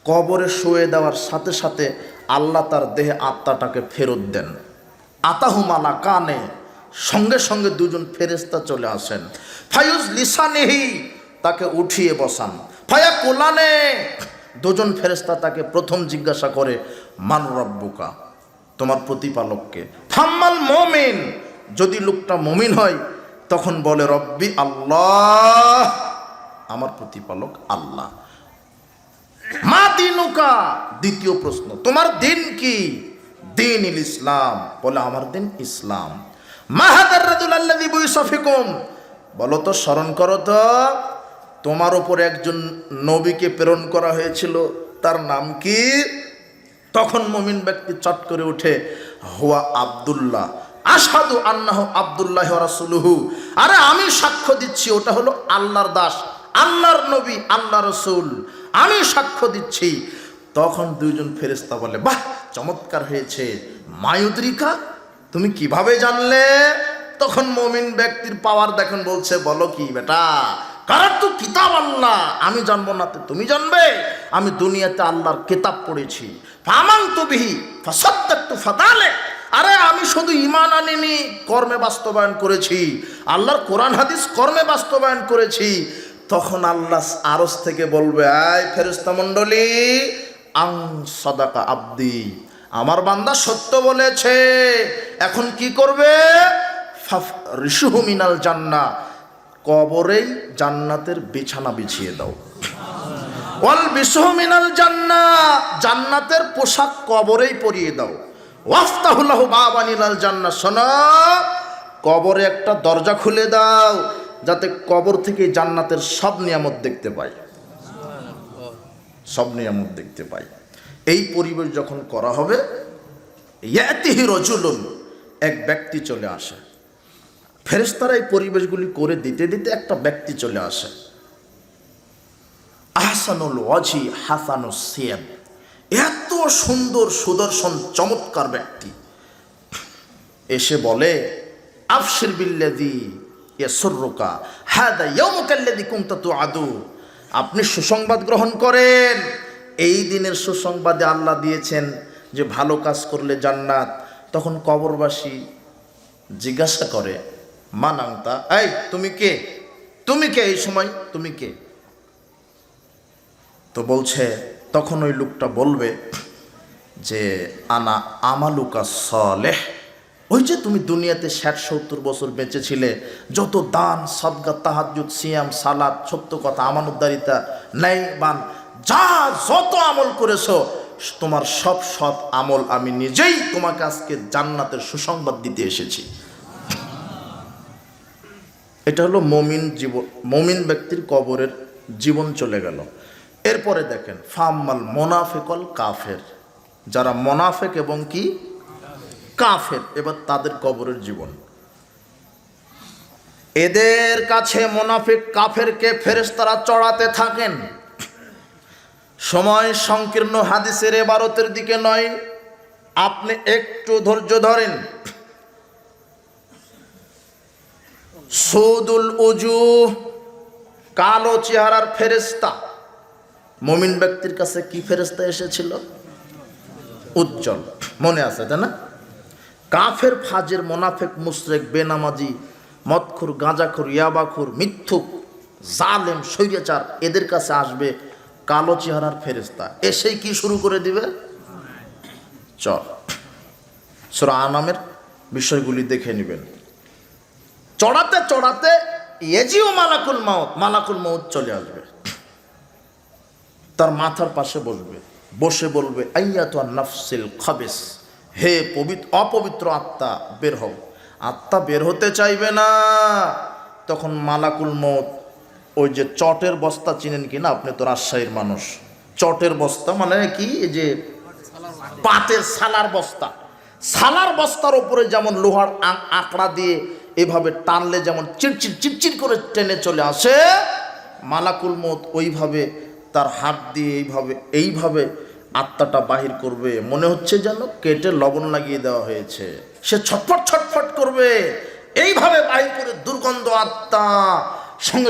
A: কবরে শুয়ে দেওয়ার সাথে সাথে আল্লাহ তার দেহে আত্মাটাকে ফেরত দেন। আতাহু মালাকানে, সঙ্গে সঙ্গে দুজন ফেরেশতা চলে আসেন। ফায়ুজ লিসানিহি, তাকে উঠিয়ে বসান। ফায়া কোলানে, দুজন ফেরেশতা তাকে প্রথম জিজ্ঞাসা করে, মান রব্বুকা, তোমার প্রতিপালককে। ফাম্মাল মুমিন, যদি লোকটা মুমিন হয় তখন বলে রব্বি আল্লাহ, আমার প্রতিপালক আল্লাহ। মা দিনুকা, দ্বিতীয় প্রশ্ন, তোমার দিন কি? দিন ইসলাম, বলে আমার দিন ইসলাম। মাহাদার রাজুল আল্লাযী বুইসা ফিকুম, বলো তো, স্মরণ করো তো, তোমার উপর একজন নবীকে প্রেরণ করা হয়েছিল, তার নাম কি? তখন মুমিন ব্যক্তি চট করে উঠে, হুয়া আব্দুল্লাহ, আশহাদু আন্নাহু আব্দুল্লাহি ওয়া রাসূলুহু, আরে আমি সাক্ষ্য দিচ্ছি ওটা হলো আল্লাহর দাস, আল্লাহর নবী, আল্লাহর রাসূল, আমি সাক্ষ্য দিচ্ছি। তখন দুইজন ফেরেশতা বলে, বাহ চমৎকার হয়েছে, মায়ুদ্রিকা, তুমি কিভাবে জানলে? তখন মুমিন ব্যক্তির পাওয়ার দেখেন, বলছে, বলো কি বেটা, কারণ তো কিতাব আল্লাহ, আমি জানবো না তো তুমি জানবে? আমি দুনিয়াতে আল্লাহর কিতাব পড়েছি, ফামানতু বিহি ফাসাদদাকতু ফাদালে, আরে আমি শুধু ঈমান আনিনি, কর্মে বাস্তবায়ন করেছি, আল্লাহর কোরআন হাদিস কর্মে বাস্তবায়ন করেছি। তখন আল্লাহ আরশ থেকে বলবে, আয় ফেরেশতা মণ্ডলী, আং সাদাকা আব্দি, আমার বান্দা সত্য বলেছে, এখন কি করবে? ফাফরিশুহু মিনাল জান্নাহ, কবরেই জান্নাতের বিছানা বিছিয়ে দাও। ওয়াল বিসহু মিনাল জান্নাহ, জান্নাতের পোশাক কবরেই পরিয়ে দাও। ওয়াফতাহু লাহু বাবান ইলাল জান্নাহ, শোনো, কবরে একটা দরজা খুলে দাও, যাতে কবর থেকে জান্নাতের সব নিয়ামত দেখতে পায়, সব নিয়ামত দেখতে পায়। এই পরিবেশ যখন করা হবে, ইয়াতিহি রাজুলুন, এক ব্যক্তি চলে আসে। ফেরেশতারা এই পরিবেশগুলি করে দিতে দিতে একটা ব্যক্তি চলে আসে। আহসানুল ওয়াজি হাসানুস সিয়াব, এত সুন্দর সুদর্শন চমৎকার ব্যক্তি। এসে বলে, আবশির বিল্লাযী ইয়াসুররুকা হাদা ইয়াউমুকা আল্লাযী কুনতা তুআদু, আপনি সুসংবাদ গ্রহণ করেন, এই দিনের সুসংবাদে আল্লাহ দিয়েছেন যে ভালো কাজ করলে জান্নাত। তখন কবরবাসী জিজ্ঞাসা করে, মান আনতা, এই তুমি কে? তুমি কে? এই সময় তুমি কে? তো বলছে, তখন ওই লোকটা বলবে যে আনা আমালুকা সালেহ, ওই যে তুমি দুনিয়াতে 60-70 বছর বেঁচেছিলে, যত দান সাদকা তাহাজ্জুদ সিয়াম সালাত সত্য কথা আমানতদারিতা ন্যায়বান যা যত আমল করেছো, তোমার সব সৎ আমল আমি নিজেই তোমাকে আজকে জান্নাতের সুসংবাদ দিতে এসেছি। এটা হলো মুমিন জীবন, মুমিন ব্যক্তির কবরের জীবন চলে গেল। এরপরে দেখেন, ফাম্মাল মুনাফিকুল কাফের, যারা মুনাফিক এবং কি কাফের, এবার তাদের কবরের জীবন। এদের কাছে মুনাফিক কাফেরকে ফেরেশতারা চড়াতে থাকেন। সময় সংকীর্ণ, হাদিসের ইবারতের দিকে নয়, আপনি একটু ধৈর্য ধরেন। সুদুল উজুহ, কালো চেহারার ফেরেশতা। মুমিন ব্যক্তির কাছে কি ফেরেশতা এসেছিল? উজ্জ্বল, মনে আছে তাই না? কাফের, ফাজের, মোনাফেক, মুশরিক, বেনামাজি, মদখুর, গাঁজাখুর, ইয়াবাখুর, মিথ্যুক, জালেম, স্বৈরাচার, এদের কাছে আসবে কালো চেহারার ফেরেশতা। এসেই কি শুরু করে দিবে? চল সূরা আনামের বিষয়গুলি দেখে নেবেন। চড়াতে চড়াতে ইয়াজিউ মালাকুল মাউত, মালাকুল মাউত চলে আসবে, তার মাথার পাশে বসবে, বসে বলবে আইয়াতুন নাফসিল খাবিস, হে অপবিত্র আত্মা বের হও। আত্মা বের হতে চাইবে না। তখন মালাকুল মউত, ওই যে চটের বস্তা চিনেন কিনা আপনি, তো রাজশাহীর মানুষ, চটের বস্তা মানে কি, এই যে পাতের সালার বস্তা, সালার বস্তার উপরে যেমন লোহার আঁকড়া দিয়ে এভাবে টানলে যেমন চিরচির চিরচির করে টেনে চলে আসে, মালাকুল মউত ওইভাবে তার হাত দিয়ে এইভাবে আত্মাটা বাহির করবে, মনে হচ্ছে যেন কেটে লবণ লাগিয়ে দেওয়া হয়েছে। সে ছটফট ছটফট করবে, এইভাবে বাহির করে দুর্গন্ধ আত্মা সঙ্গে